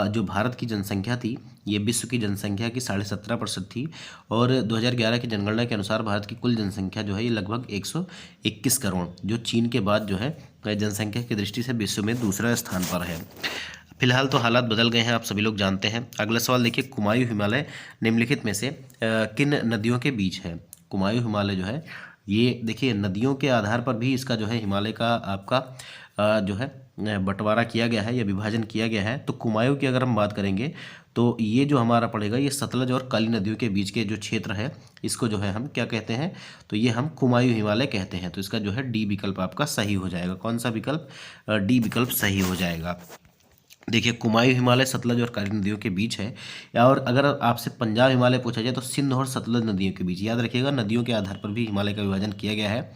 जो भारत की जनसंख्या थी ये विश्व की जनसंख्या की 17.5% थी, और 2011 की जनगणना के अनुसार भारत की कुल जनसंख्या जो है ये लगभग 121 करोड़, जो चीन के बाद जो है जनसंख्या की दृष्टि से विश्व में दूसरा स्थान पर है। फिलहाल तो हालात बदल गए हैं, आप सभी लोग जानते हैं। अगला सवाल देखिए, कुमायूं हिमालय निम्नलिखित में से किन नदियों के बीच है। कुमायूं हिमालय जो है ये देखिए नदियों के आधार पर भी इसका जो है हिमालय का आपका जो है बंटवारा किया गया है या विभाजन किया गया है। तो कुमायूं की अगर हम बात करेंगे तो ये जो हमारा पड़ेगा ये सतलज और काली नदियों के बीच के जो क्षेत्र है इसको जो है हम क्या कहते हैं, तो ये हम कुमायूं हिमालय कहते हैं। तो इसका जो है डी विकल्प आपका सही हो जाएगा। कौन सा विकल्प, डी विकल्प सही हो जाएगा। देखिए, कुमायूं हिमालय सतलज और काली नदियों के बीच है, और अगर आपसे पंजाब हिमालय पूछा जाए तो सिंध और सतलज नदियों के बीच। याद रखिएगा, नदियों के आधार पर भी हिमालय का विभाजन किया गया है,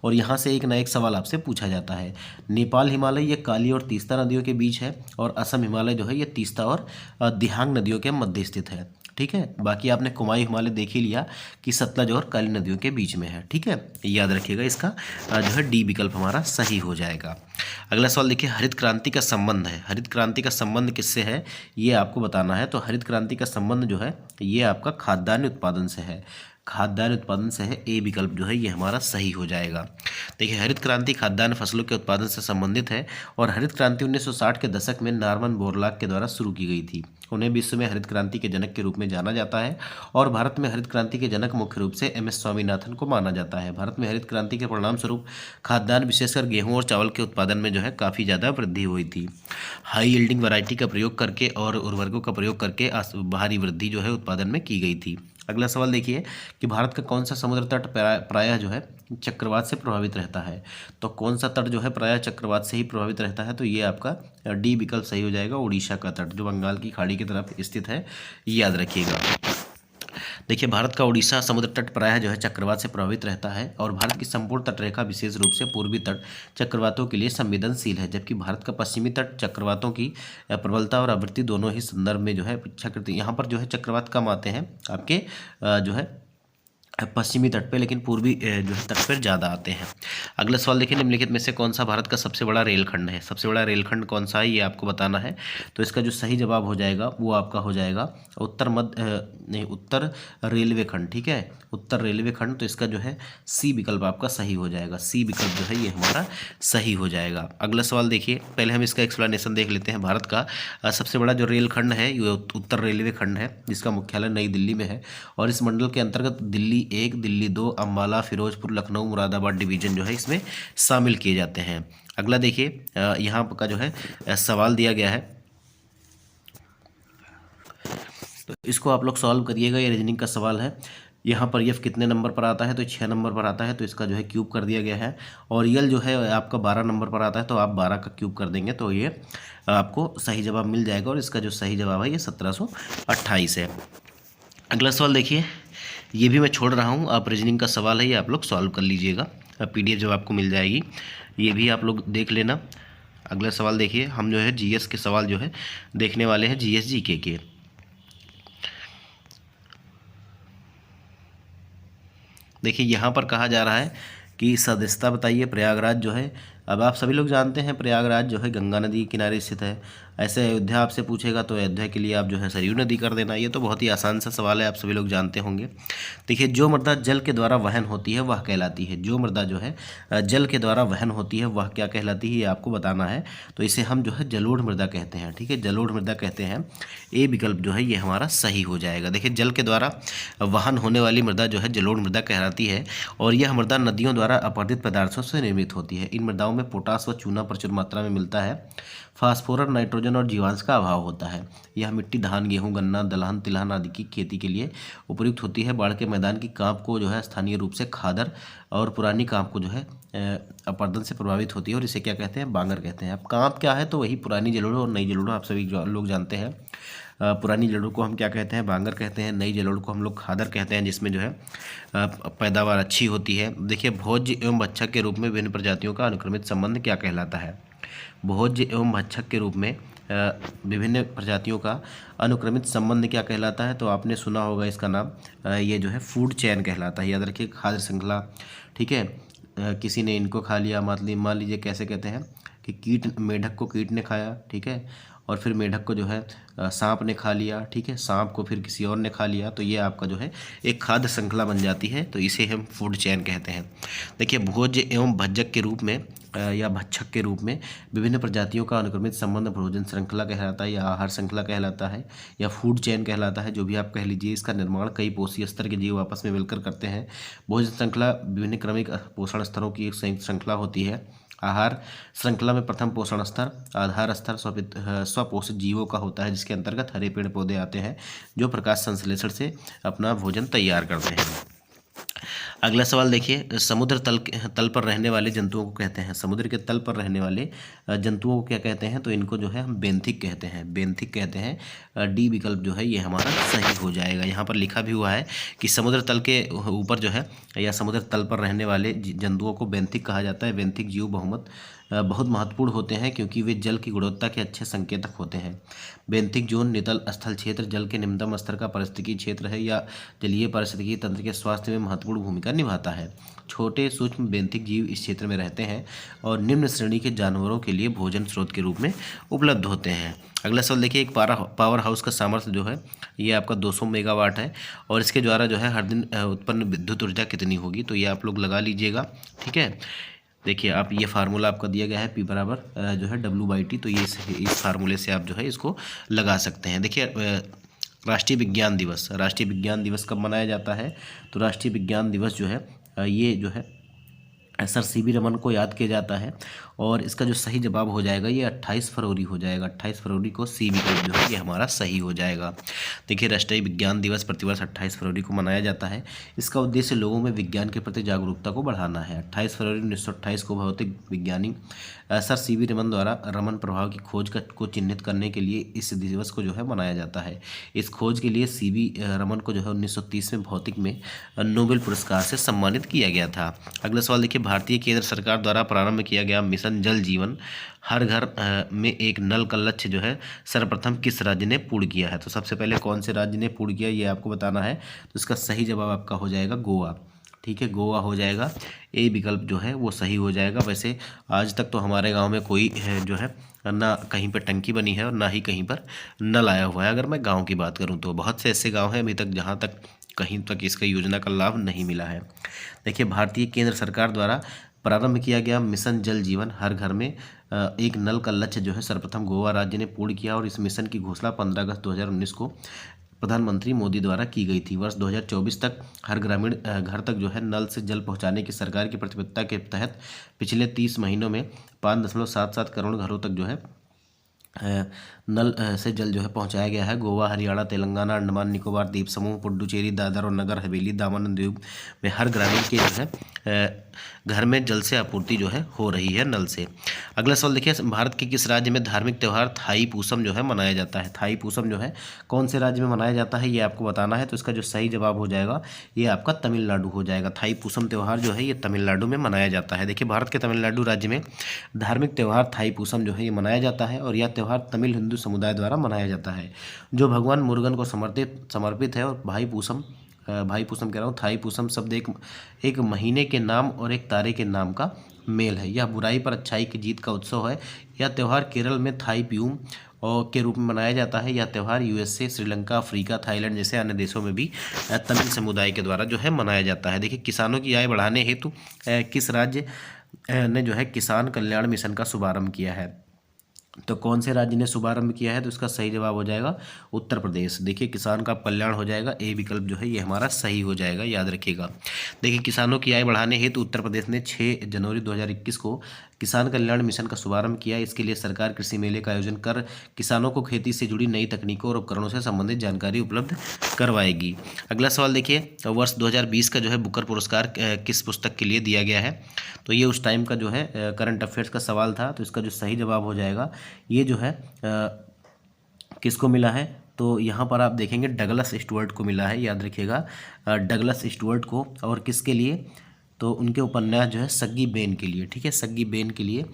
और यहाँ से एक ना एक सवाल आपसे पूछा जाता है। नेपाल हिमालय ये काली और तीस्ता नदियों के बीच है, और असम हिमालय जो है ये तीस्ता और दिहांग नदियों के मध्य स्थित है। ठीक है, बाकी आपने कुमायूं हिमालय देख ही लिया कि सतलज और काली नदियों के बीच में है। ठीक है, याद रखिएगा, इसका जो है डी विकल्प हमारा सही हो जाएगा। अगला सवाल देखिए, हरित क्रांति का संबंध है। हरित क्रांति का संबंध किससे है ये आपको बताना है। तो हरित क्रांति का संबंध जो है ये आपका खाद्यान्न उत्पादन से है। खाद्यान्न उत्पादन से है, ए विकल्प जो है ये हमारा सही हो जाएगा। देखिए, हरित क्रांति खाद्यान्न फसलों के उत्पादन से संबंधित है, और हरित क्रांति 1960 के दशक में नॉर्मन बोरलॉग के द्वारा शुरू की गई थी। उन्हें विश्व में हरित क्रांति के जनक के रूप में जाना जाता है, और भारत में हरित क्रांति के जनक मुख्य रूप से एम एस स्वामीनाथन को माना जाता है। भारत में हरित क्रांति के परिणाम स्वरूप खाद्यान्न विशेषकर गेहूं और चावल के उत्पादन में जो है काफ़ी ज़्यादा वृद्धि हुई थी। हाई यील्डिंग वैरायटी का प्रयोग करके और उर्वरकों का प्रयोग करके भारी वृद्धि जो है उत्पादन में की गई थी। अगला सवाल देखिए कि भारत का कौन सा समुद्र तट प्रायः जो है चक्रवात से प्रभावित रहता है। तो कौन सा तट जो है प्रायः चक्रवात से ही प्रभावित रहता है, तो ये आपका डी विकल्प सही हो जाएगा। उड़ीसा का तट जो बंगाल की खाड़ी की तरफ स्थित है, याद रखिएगा। देखिए, भारत का उड़ीसा समुद्र तट प्रायः जो है चक्रवात से प्रभावित रहता है, और भारत की संपूर्ण तटरेखा विशेष रूप से पूर्वी तट चक्रवातों के लिए संवेदनशील है, जबकि भारत का पश्चिमी तट चक्रवातों की प्रबलता और आवृत्ति दोनों ही संदर्भ में जो है चक्रती यहाँ पर जो है चक्रवात कम आते हैं आपके जो है पश्चिमी तट पे, लेकिन पूर्वी जो है तट पर ज़्यादा आते हैं। अगला सवाल देखिए, निम्नलिखित में से कौन सा भारत का सबसे बड़ा रेलखंड है। सबसे बड़ा रेलखंड कौन सा है ये आपको बताना है। तो इसका जो सही जवाब हो जाएगा वो आपका हो जाएगा उत्तर रेलवे खंड। ठीक है, उत्तर रेलवे खंड। तो इसका जो है सी विकल्प आपका सही हो जाएगा। सी विकल्प जो है ये हमारा सही हो जाएगा। अगला सवाल देखिए, पहले हम इसका एक्सप्लेनेशन देख लेते हैं। भारत का सबसे बड़ा जो रेलखंड है ये उत्तर रेलवे खंड है, जिसका मुख्यालय नई दिल्ली में है, और इस मंडल के अंतर्गत दिल्ली 1, दिल्ली 2, अम्बाला, फिरोजपुर, लखनऊ, मुरादाबाद डिवीजन जो है इसमें शामिल किए जाते हैं। अगला देखिए, यहाँ का जो है सवाल दिया गया है, तो इसको आप लोग सॉल्व करिएगा। ये रीजनिंग का सवाल है। यहाँ पर यफ कितने नंबर पर आता है, तो 6 नंबर पर आता है, तो इसका जो है क्यूब कर दिया गया है। और यल जो है आपका 12 नंबर पर आता है, तो आप 12 का क्यूब कर देंगे तो ये आपको सही जवाब मिल जाएगा, और इसका जो सही जवाब है ये 1728 है। अगला सवाल देखिए, ये भी मैं छोड़ रहा हूँ, आप रीजनिंग का सवाल है ये आप लोग सॉल्व कर लीजिएगा। PDF जब आपको मिल जाएगी ये भी आप लोग देख लेना। अगला सवाल देखिए, हम जो है GS के सवाल जो है देखने वाले हैं, GS GK के। देखिए, यहाँ पर कहा जा रहा है कि सदस्यता बताइए। प्रयागराज जो है अब आप सभी लोग जानते हैं प्रयागराज जो है गंगा नदी के किनारे स्थित है। ऐसे अयोध्या आपसे पूछेगा तो अयोध्या के लिए आप जो है सरयू नदी कर देना। ये तो बहुत ही आसान सा सवाल है, आप सभी लोग जानते होंगे। देखिए, जो मृदा जल के द्वारा वहन होती है वह कहलाती है, जो मृदा जो है जल के द्वारा वहन होती है वह क्या कहलाती है, ये आपको बताना है। तो इसे हम जो है जलोढ़ मृदा कहते हैं। ठीक है, जलोढ़ मृदा कहते हैं। ए विकल्प जो है ये हमारा सही हो जाएगा। देखिए, जल के द्वारा वहन होने वाली मृदा जो है जलोढ़ मृदा कहलाती है और यह मृदा नदियों द्वारा अपरदित पदार्थों से निर्मित होती है। इन मृदाओं में पोटास व चूना प्रचुर मात्रा में मिलता है। फास्फोरस, नाइट्रोजन और जीवांश का अभाव होता है। यह मिट्टी धान, गेहूं, गन्ना, दलहन, तिलहन आदि की खेती के लिए उपयुक्त होती है। बाढ़ के मैदान की कांप को जो है स्थानीय रूप से खादर और पुरानी कांप को जो है अपरदन से प्रभावित होती है और इसे क्या कहते हैं, बांगर कहते हैं। अब कांप क्या है, तो वही पुरानी जलोढ़ और नई जलोढ़ आप सभी लोग जानते हैं। पुरानी जलोढ़ को हम क्या कहते हैं, बांगर कहते हैं। नई जलोढ़ को हम लोग खादर कहते हैं, जिसमें जो है पैदावार अच्छी होती है। देखिए, भोज्य एवं भक्षक के रूप में विभिन्न प्रजातियों का अनुक्रमित संबंध क्या कहलाता है। भोज्य एवं भक्षक के रूप में विभिन्न प्रजातियों का अनुक्रमित संबंध क्या कहलाता है, तो आपने सुना होगा इसका नाम, ये जो है फूड चेन कहलाता है। याद रखिए, खाद्य श्रृंखला। ठीक है, किसी ने इनको खा लिया, मान लीजिए कैसे कहते हैं कि कीट, मेढक को कीट ने खाया। ठीक है, और फिर मेढक को जो है सांप ने खा लिया। ठीक है, सांप को फिर किसी और ने खा लिया, तो ये आपका जो है एक खाद्य श्रृंखला बन जाती है, तो इसे हम फूड चेन कहते हैं। देखिए, भोज्य एवं भज्जक के रूप में या भक्षक के रूप में विभिन्न प्रजातियों का अनुक्रमित संबंध भोजन श्रृंखला कहलाता है या आहार श्रृंखला कहलाता है या फूड चेन कहलाता है, जो भी आप कह लीजिए। इसका निर्माण कई पोषीय स्तर के जीव आपस में मिलकर करते हैं। भोजन श्रृंखला विभिन्न क्रमिक पोषण स्तरों की एक संयुक्त श्रृंखला होती है। आहार श्रृंखला में प्रथम पोषण स्तर, आधार स्तर स्वपोषित जीवों का होता है, जिसके अंतर्गत हरे पेड़ पौधे आते हैं जो प्रकाश संश्लेषण से अपना भोजन तैयार करते हैं। अगला सवाल देखिए, समुद्र तल पर रहने वाले जंतुओं को कहते हैं, समुद्र के तल पर रहने वाले जंतुओं को क्या कहते हैं, तो इनको जो है हम बेंथिक कहते हैं, बेंथिक कहते हैं। डी विकल्प जो है ये हमारा सही हो जाएगा। यहाँ पर लिखा भी हुआ है कि समुद्र तल के ऊपर जो है या समुद्र तल पर रहने वाले जंतुओं को बेंथिक कहा जाता है। बेंथिक जीव बहुत महत्वपूर्ण होते हैं क्योंकि वे जल की गुणवत्ता के अच्छे संकेतक होते हैं। बेंथिक जोन नितल स्थल क्षेत्र, जल के निम्नतम स्तर का पारिस्थितिकी क्षेत्र है या जलीय पारिस्थितिकी तंत्र के स्वास्थ्य में महत्वपूर्ण भूमिका निभाता है। छोटे सूक्ष्म बेंथिक जीव इस क्षेत्र में रहते हैं और निम्न श्रेणी के जानवरों के लिए भोजन स्रोत के रूप में उपलब्ध होते हैं। अगला सवाल देखिए, एक पावर हाउस का सामर्थ्य जो है ये आपका 200 मेगावाट है और इसके द्वारा जो है हर दिन उत्पन्न विद्युत ऊर्जा कितनी होगी, तो ये आप लोग लगा लीजिएगा। ठीक है, देखिए आप, ये फार्मूला आपका दिया गया है P बराबर जो है W/T, तो ये इस फार्मूले से आप जो है इसको लगा सकते हैं। देखिए, राष्ट्रीय विज्ञान दिवस, राष्ट्रीय विज्ञान दिवस कब मनाया जाता है, तो राष्ट्रीय विज्ञान दिवस जो है ये जो है सर CV रमन को याद किया जाता है और इसका जो सही जवाब हो जाएगा ये 28 फरवरी हो जाएगा। 28 फरवरी को सी विकल्प जो है ये हमारा सही हो जाएगा। देखिए, राष्ट्रीय विज्ञान दिवस प्रतिवर्ष 28 फरवरी को मनाया जाता है। इसका उद्देश्य लोगों में विज्ञान के प्रति जागरूकता को बढ़ाना है। 28 फरवरी 1928 को भौतिक विज्ञानी सर CV रमन द्वारा रमन प्रभाव की खोज को चिन्हित करने के लिए इस दिवस को जो है मनाया जाता है। इस खोज के लिए CV रमन को जो है 1930 में भौतिक में नोबेल पुरस्कार से सम्मानित किया गया था। अगला सवाल देखिए, भारतीय केंद्र सरकार द्वारा प्रारंभ किया गया मिशन जल जीवन हर घर में एक नल का लक्ष्य जो है सर्वप्रथम किस राज्य ने पूर्ण किया है, तो सबसे पहले कौन से राज्य ने पूर्ण किया ये आपको बताना है। तो इसका सही जवाब आपका हो जाएगा गोवा। ठीक है, गोवा हो जाएगा। ए विकल्प जो है वो सही हो जाएगा। वैसे आज तक तो हमारे गांव में कोई जो है ना कहीं पर टंकी बनी है और ना ही कहीं पर नल आया हुआ है। अगर मैं गांव की बात करूं तो बहुत से ऐसे गांव हैं अभी तक जहां तक कहीं तक इसका योजना का लाभ नहीं मिला है। देखिए, भारतीय केंद्र सरकार द्वारा प्रारंभ किया गया मिशन जल जीवन हर घर में एक नल का लक्ष्य जो है सर्वप्रथम गोवा राज्य ने पूर्ण किया और इस मिशन की घोषणा 15 अगस्त 2019 को प्रधानमंत्री मोदी द्वारा की गई थी। वर्ष 2024 तक हर ग्रामीण घर तक जो है नल से जल पहुंचाने की सरकार की प्रतिबद्धता के तहत पिछले 30 महीनों में 5.77 करोड़ घरों तक जो है नल से जल जो है पहुंचाया गया है। गोवा, हरियाणा, तेलंगाना, अंडमान निकोबार द्वीप समूह, पुडुचेरी, दादर और नगर हवेली, दामन और दीव में हर ग्रामीण के जो है घर में जल से आपूर्ति जो है हो रही है नल से। अगला सवाल देखिए, भारत के किस राज्य में धार्मिक त्यौहार थाई पूसम जो है मनाया जाता है। थाई पूसम जो है कौन से राज्य में मनाया जाता है ये आपको बताना है। तो इसका जो सही जवाब हो जाएगा ये आपका तमिलनाडु हो जाएगा। थाई पूसम त्यौहार जो है ये तमिलनाडु में मनाया जाता है। देखिए, भारत के तमिलनाडु राज्य में धार्मिक त्यौहार थाई पूसम जो है ये मनाया जाता है और यह त्यौहार तमिल हिंदू समुदाय द्वारा मनाया जाता है जो भगवान मुरुगन को समर्पित है। और भाई पूसम भाईपुसम कह रहा हूँ, थाईपुसम शब्द एक महीने के नाम और एक तारे के नाम का मेल है। यह बुराई पर अच्छाई की जीत का उत्सव है। यह त्यौहार केरल में थाईपुसम और के रूप में मनाया जाता है। यह त्यौहार यूएसए, श्रीलंका, अफ्रीका, थाईलैंड जैसे अन्य देशों में भी तमिल समुदाय के द्वारा जो है मनाया जाता है। देखिए, किसानों की आय बढ़ाने हेतु किस राज्य ने जो है किसान कल्याण मिशन का शुभारंभ किया है? तो कौन से राज्य ने शुभारंभ किया है? तो इसका सही जवाब हो जाएगा उत्तर प्रदेश। देखिए, किसान का कल्याण हो जाएगा, ए विकल्प जो है ये हमारा सही हो जाएगा, याद रखिएगा। देखिए, किसानों की आय बढ़ाने हेतु उत्तर प्रदेश ने 6 जनवरी 2021 को किसान कल्याण मिशन का शुभारंभ किया। इसके लिए सरकार कृषि मेले का आयोजन कर किसानों को खेती से जुड़ी नई तकनीकों और उपकरणों से संबंधित जानकारी उपलब्ध करवाएगी। अगला सवाल देखिए, वर्ष 2020 का जो है बुकर पुरस्कार किस पुस्तक के लिए दिया गया है? तो ये उस टाइम का जो है करंट अफेयर्स का सवाल था। तो इसका जो सही जवाब हो जाएगा ये जो है किसको मिला है? तो यहाँ पर आप देखेंगे डगलस स्टुअर्ट को मिला है, याद रखिएगा, डगलस स्टुअर्ट को। और किसके लिए? तो उनके उपन्यास जो है सग्गी बेन के लिए, ठीक है, सग्गी बेन के लिए।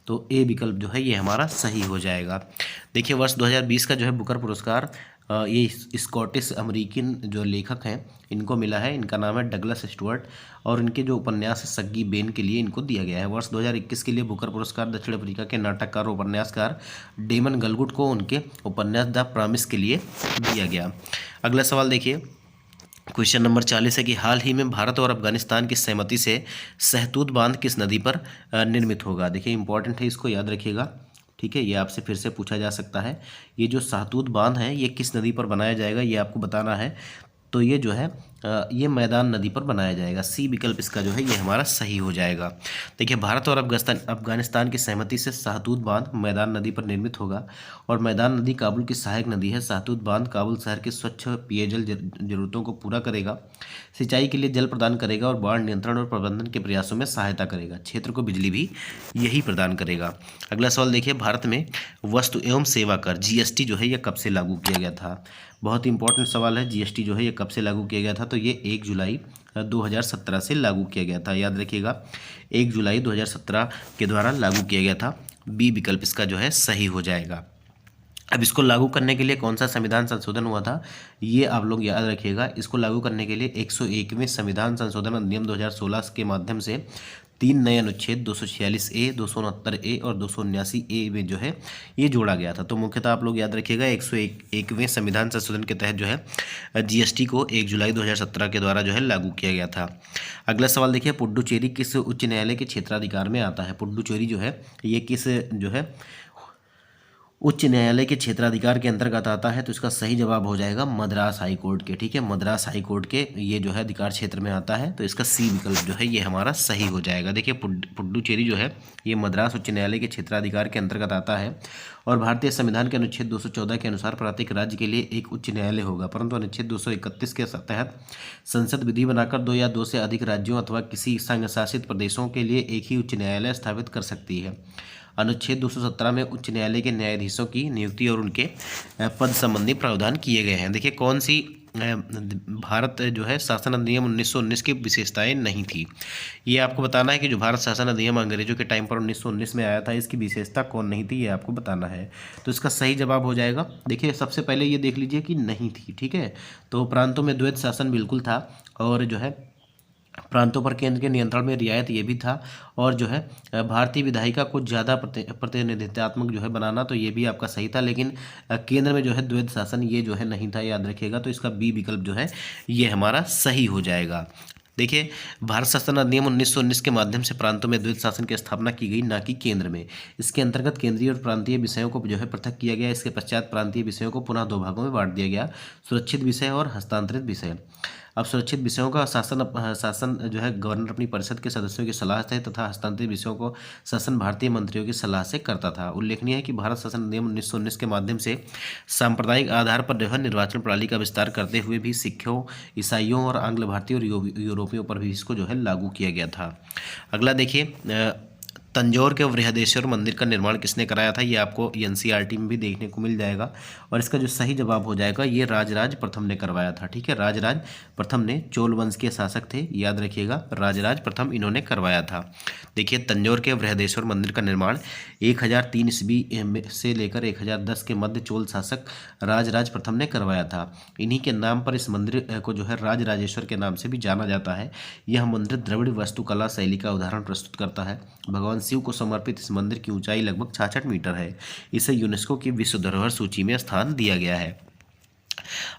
तो ए विकल्प जो है ये हमारा सही हो जाएगा। देखिए, वर्ष 2020 का जो है बुकर पुरस्कार ये स्कॉटिश अमेरिकन जो लेखक हैं इनको मिला है। इनका नाम है डगलस स्टुअर्ट और इनके जो उपन्यास है सग्गी बेन के लिए इनको दिया गया है। वर्ष 2021 के लिए बुकर पुरस्कार दक्षिण अफ्रीका के नाटककार और उपन्यासकार डेमन गलगुट को उनके उपन्यास द प्रॉमिस के लिए दिया गया। अगला सवाल देखिए, क्वेश्चन नंबर 40 है कि हाल ही में भारत और अफगानिस्तान की सहमति से सहतूत बांध किस नदी पर निर्मित होगा? देखिए, इंपॉर्टेंट है, इसको याद रखिएगा, ठीक है। ये आपसे फिर से पूछा जा सकता है। ये जो सहतूत बांध है ये किस नदी पर बनाया जाएगा ये आपको बताना है। तो ये जो है ये मैदान नदी पर बनाया जाएगा। सी विकल्प इसका जो है ये हमारा सही हो जाएगा। देखिए, भारत और अफगानिस्तान की सहमति से सहतूत बांध मैदान नदी पर निर्मित होगा और मैदान नदी काबुल की सहायक नदी है। सहतूत बांध काबुल शहर के स्वच्छ पेयजल जरूरतों को पूरा करेगा, सिंचाई के लिए जल प्रदान करेगा और बाढ़ नियंत्रण और प्रबंधन के प्रयासों में सहायता करेगा। क्षेत्र को बिजली भी यही प्रदान करेगा। अगला सवाल देखिए, भारत में वस्तु एवं सेवा कर जीएसटी जो है यह कब से लागू किया गया था? बहुत ही इंपॉर्टेंट सवाल है। जीएसटी जो है ये कब से लागू किया गया था? तो ये 1 जुलाई 2017 से लागू किया गया था, याद रखिएगा, 1 जुलाई 2017 के द्वारा लागू किया गया था। बी विकल्प इसका जो है सही हो जाएगा। अब इसको लागू करने के लिए कौन सा संविधान संशोधन हुआ था ये आप लोग याद रखिएगा। इसको लागू करने के लिए 101वें संविधान संशोधन अधिनियम 2016 के माध्यम से 3 नए अनुच्छेद 246A, 269A और 279A में जो है ये जोड़ा गया था। तो मुख्यतः आप लोग याद रखिएगा 101वें संविधान संशोधन के तहत जो है जीएसटी को 1 जुलाई 2017 के द्वारा जो है लागू किया गया था। अगला सवाल देखिए, पुडुचेरी किस उच्च न्यायालय के क्षेत्राधिकार में आता है? पुडुचेरी जो है ये किस जो है उच्च न्यायालय के क्षेत्राधिकार के अंतर्गत आता है? तो इसका सही जवाब हो जाएगा मद्रास हाई कोर्ट के, ठीक है, मद्रास हाई कोर्ट के ये जो है अधिकार क्षेत्र में आता है। तो इसका सी विकल्प जो है ये हमारा सही हो जाएगा। देखिए, पुडुचेरी जो है ये मद्रास उच्च न्यायालय के क्षेत्राधिकार के अंतर्गत आता है और भारतीय संविधान के अनुच्छेद 214 के अनुसार प्रत्येक राज्य के लिए एक उच्च न्यायालय होगा, परंतु अनुच्छेद 231 के तहत संसद विधि बनाकर 2 या 2 से अधिक राज्यों अथवा किसी संघ शासित प्रदेशों के लिए एक ही उच्च न्यायालय स्थापित कर सकती है। अनुच्छेद 217 में उच्च न्यायालय के न्यायाधीशों की नियुक्ति और उनके पद संबंधी प्रावधान किए गए हैं। देखिए, कौन सी भारत जो है शासन अधिनियम 1919 की विशेषताएं नहीं थी, ये आपको बताना है कि जो भारत शासन अधिनियम अंग्रेजों के टाइम पर 1919 में आया था इसकी विशेषता कौन नहीं थी ये आपको बताना है। तो इसका सही जवाब हो जाएगा। देखिए, सबसे पहले ये देख लीजिए कि नहीं थी, ठीक है। तो प्रांतों में द्वैत शासन बिल्कुल था और जो है प्रांतों पर केंद्र के नियंत्रण में रियायत ये भी था और जो है भारतीय विधायिका को ज़्यादा प्रतिनिधित्वात्मक जो है बनाना, तो ये भी आपका सही था। लेकिन केंद्र में जो है द्वैध शासन ये जो है नहीं था, याद रखिएगा। तो इसका बी विकल्प जो है ये हमारा सही हो जाएगा। देखिए, भारत शासन अधिनियम 1919 के माध्यम से प्रांतों में द्वैध शासन की स्थापना की गई, ना कि केंद्र में। इसके अंतर्गत केंद्रीय और प्रांतीय विषयों को जो है पृथक किया गया। इसके पश्चात प्रांतीय विषयों को पुनः 2 भागों में बांट दिया गया, सुरक्षित विषय और हस्तांतरित विषय। अब सुरक्षित विषयों का शासन जो है गवर्नर अपनी परिषद के सदस्यों की सलाह से तथा हस्तांतरित विषयों को शासन भारतीय मंत्रियों की सलाह से करता था। उल्लेखनीय है कि भारत शासन अधिनियम 1919 के माध्यम से सांप्रदायिक आधार पर जो है निर्वाचन प्रणाली का विस्तार करते हुए भी सिखों, ईसाइयों और आंग्ल भारतीय और यूरोपियों पर भी इसको जो है लागू किया गया था। अगला देखिए, तंजौर के बृहदेश्वर मंदिर का निर्माण किसने कराया था, ये आपको एनसीईआरटी में भी देखने को मिल जाएगा। और इसका जो सही जवाब हो जाएगा, ये राजराज प्रथम ने करवाया था। ठीक है, राजराज प्रथम ने, चोल वंश के शासक थे, याद रखिएगा, राजराज प्रथम इन्होंने करवाया था। देखिए, तंजौर के बृहदेश्वर मंदिर का निर्माण 1003 ईस्वी से लेकर 1010 के मध्य चोल शासक राजराज प्रथम ने करवाया था। इन्हीं के नाम पर इस मंदिर को जो है राजराजेश्वर के नाम से भी जाना जाता है। यह मंदिर द्रविड़ वास्तुकला शैली का उदाहरण प्रस्तुत करता है। भगवान शिव को समर्पित इस मंदिर की ऊंचाई लगभग 66 मीटर है। इसे यूनेस्को की विश्व धरोहर सूची में स्थान दिया गया है।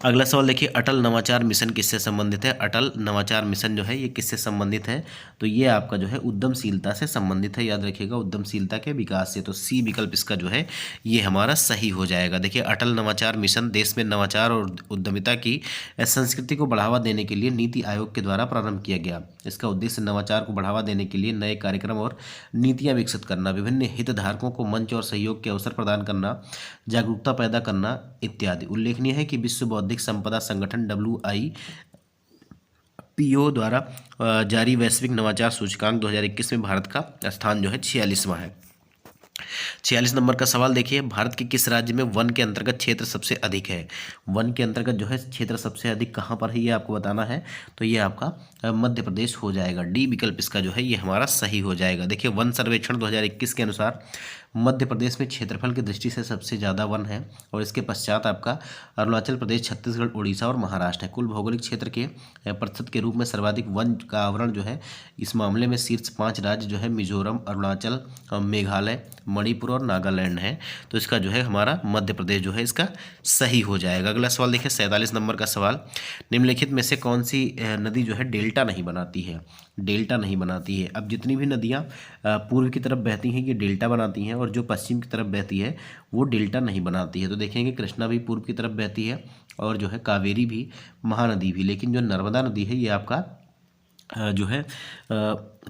अगला सवाल देखिए, अटल नवाचार मिशन किससे संबंधित है। अटल नवाचार मिशन जो है ये किससे संबंधित है, तो ये आपका जो है उद्यमशीलता से संबंधित है। याद रखिएगा, उद्यमशीलता के विकास से। तो सी विकल्प इसका जो है ये हमारा सही हो जाएगा। देखिए, अटल नवाचार मिशन देश में नवाचार और उद्यमिता की संस्कृति को बढ़ावा देने के लिए नीति आयोग के द्वारा प्रारंभ किया गया। इसका उद्देश्य नवाचार को बढ़ावा देने के लिए नए कार्यक्रम और नीतियाँ विकसित करना, विभिन्न हितधारकों को मंच और सहयोग के अवसर प्रदान करना, जागरूकता पैदा करना इत्यादि। उल्लेखनीय है कि विश्व बौद्धिक संपदा संगठन WIPO द्वारा जारी वैश्विक नवाचार सूचकांक 2021 में भारत का स्थान जो है 46वां है। 46 नंबर का सवाल देखिए, भारत के किस राज्य में वन के अंतर्गत क्षेत्र सबसे अधिक है। वन के अंतर्गत जो है क्षेत्र सबसे अधिक कहाँ पर है, ये आपको बताना है। तो ये आपका मध्य प्रदेश हो जाएगा। डी विकल्प इसका जो है ये हमारा सही हो जाएगा। देखिए, वन सर्वेक्षण 2021 के अनुसार मध्य प्रदेश में क्षेत्रफल की दृष्टि से सबसे ज़्यादा वन है, और इसके पश्चात आपका अरुणाचल प्रदेश, छत्तीसगढ़, उड़ीसा और महाराष्ट्र है। कुल भौगोलिक क्षेत्र के प्रतिशत के रूप में सर्वाधिक वन का आवरण जो है इस मामले में शीर्ष 5 राज्य जो है मिजोरम, अरुणाचल, मेघालय, मणिपुर और नागालैंड है। तो इसका जो है हमारा मध्य प्रदेश जो है इसका सही हो जाएगा। अगला सवाल देखिए, 47 नंबर का सवाल, निम्नलिखित में से कौन सी नदी जो है डेल्टा नहीं बनाती है। डेल्टा नहीं बनाती है। अब जितनी भी नदियाँ पूर्व की तरफ बहती हैं ये डेल्टा बनाती हैं, और जो पश्चिम की तरफ बहती है वो डेल्टा नहीं बनाती है। तो देखेंगे, कृष्णा भी पूर्व की तरफ बहती है, और जो है कावेरी भी, महानदी भी, लेकिन जो नर्मदा नदी है ये आपका जो है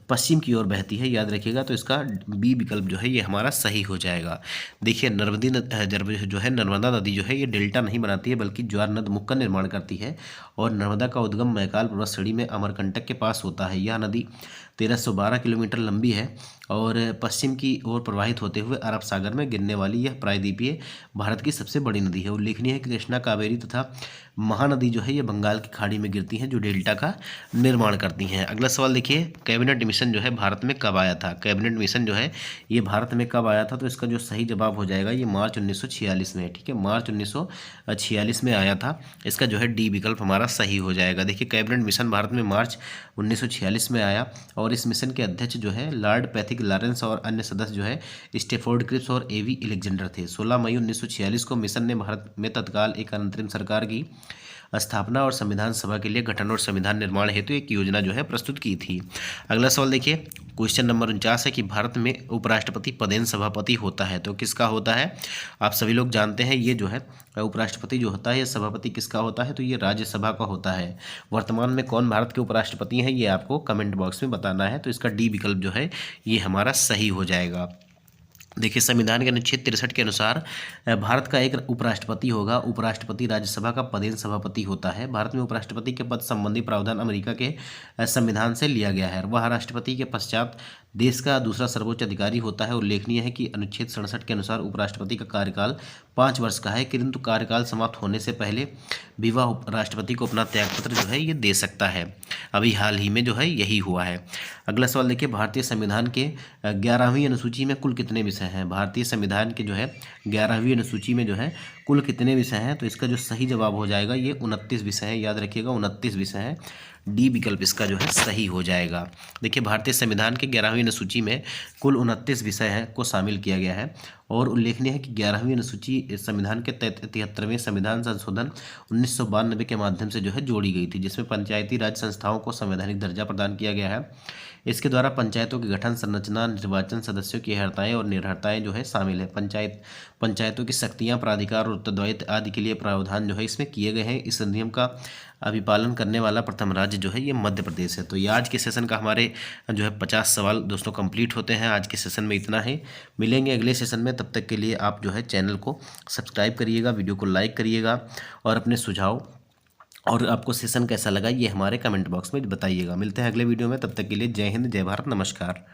पश्चिम की ओर बहती है। याद रखिएगा, तो इसका बी विकल्प जो है ये हमारा सही हो जाएगा। देखिए, जो है नर्मदा नदी जो है ये डेल्टा नहीं बनाती है, बल्कि ज्वार नद मुख का निर्माण करती है, और नर्मदा का उद्गम मैकाल पर्वत श्रेणी में अमरकंटक के पास होता है। यह नदी 1312 किलोमीटर लंबी है, और पश्चिम की ओर प्रवाहित होते हुए अरब सागर में गिरने वाली यह प्रायद्वीपीय भारत की सबसे बड़ी नदी है। उल्लेखनीय है कि कृष्णा, कावेरी तथा महानदी जो है ये बंगाल की खाड़ी में गिरती हैं, जो डेल्टा का निर्माण करती हैं। अगला सवाल देखिए, कैबिनेट मिशन जो है भारत में कब आया था। कैबिनेट मिशन जो है ये भारत में कब आया था, तो इसका जो सही जवाब हो जाएगा ये मार्च 1946 में। ठीक है, मार्च 1946 में आया था। इसका जो है डी विकल्प हमारा सही हो जाएगा। देखिए, कैबिनेट मिशन भारत में मार्च 1946 में आया, और इस मिशन के अध्यक्ष जो है लॉर्ड पैथिक लॉरेंस, और अन्य सदस्य जो है स्टेफोर्ड क्रिप्स और एवी अलेक्जेंडर थे। 16 मई 1946 को मिशन ने भारत में तत्काल एक अंतरिम सरकार की स्थापना और संविधान सभा के लिए गठन और संविधान निर्माण हेतु एक योजना जो है प्रस्तुत की थी। अगला सवाल देखिए, क्वेश्चन नंबर 49 है कि भारत में उपराष्ट्रपति पदेन सभापति होता है, तो किसका होता है। आप सभी लोग जानते हैं ये जो है उपराष्ट्रपति जो होता है ये सभापति किसका होता है, तो ये राज्यसभा का होता है। वर्तमान में कौन भारत के उपराष्ट्रपति हैं ये आपको कमेंट बॉक्स में बताना है। तो इसका डी विकल्प जो है ये हमारा सही हो जाएगा। देखिए, संविधान के अनुच्छेद 63 के अनुसार भारत का एक उपराष्ट्रपति होगा। उपराष्ट्रपति राज्यसभा का पदेन सभापति होता है। भारत में उपराष्ट्रपति के पद संबंधी प्रावधान अमेरिका के संविधान से लिया गया है। वह राष्ट्रपति के पश्चात देश का दूसरा सर्वोच्च अधिकारी होता है। उल्लेखनीय है कि अनुच्छेद 67 के अनुसार उपराष्ट्रपति का कार्यकाल 5 वर्ष का है, किंतु कार्यकाल समाप्त होने से पहले भी वह राष्ट्रपति को अपना त्यागपत्र जो है ये दे सकता है। अभी हाल ही में जो है यही हुआ है। अगला सवाल देखिए, भारतीय संविधान के 11वीं अनुसूची में कुल कितने विषय हैं। भारतीय संविधान के जो है 11वीं अनुसूची में जो है कुल कितने विषय हैं, तो इसका जो सही जवाब हो जाएगा ये 29 विषय हैं। याद रखिएगा, 29 विषय हैं। डी विकल्प इसका जो है सही हो जाएगा। देखिए, भारतीय संविधान के 11वीं अनुसूची में कुल 29 विषय हैं को शामिल किया गया है, और उल्लेखनीय है कि 11वीं अनुसूची संविधान के 73वें संविधान संशोधन 1992 के माध्यम से जो है जोड़ी गई थी, जिसमें पंचायती राज संस्थाओं को संवैधानिक दर्जा प्रदान किया गया है। इसके द्वारा पंचायतों के गठन, संरचना, निर्वाचन, सदस्यों की अर्हताएं और निर्भरताएं जो है शामिल है। पंचायतों की शक्तियां, प्राधिकार और उत्तरदायित्व आदि के लिए प्रावधान जो है इसमें किए गए हैं। इस अधिनियम का अभिपालन करने वाला प्रथम राज्य जो है ये मध्य प्रदेश है। तो ये आज के सेशन का हमारे जो है 50 सवाल दोस्तों कंप्लीट होते हैं। आज के सेशन में इतना ही, मिलेंगे अगले सेशन में। तब तक के लिए आप जो है चैनल को सब्सक्राइब करिएगा, वीडियो को लाइक करिएगा, और अपने सुझाव और आपको सेशन कैसा लगा ये हमारे कमेंट बॉक्स में बताइएगा। मिलते हैं अगले वीडियो में, तब तक के लिए जय हिंद, जय भारत, नमस्कार।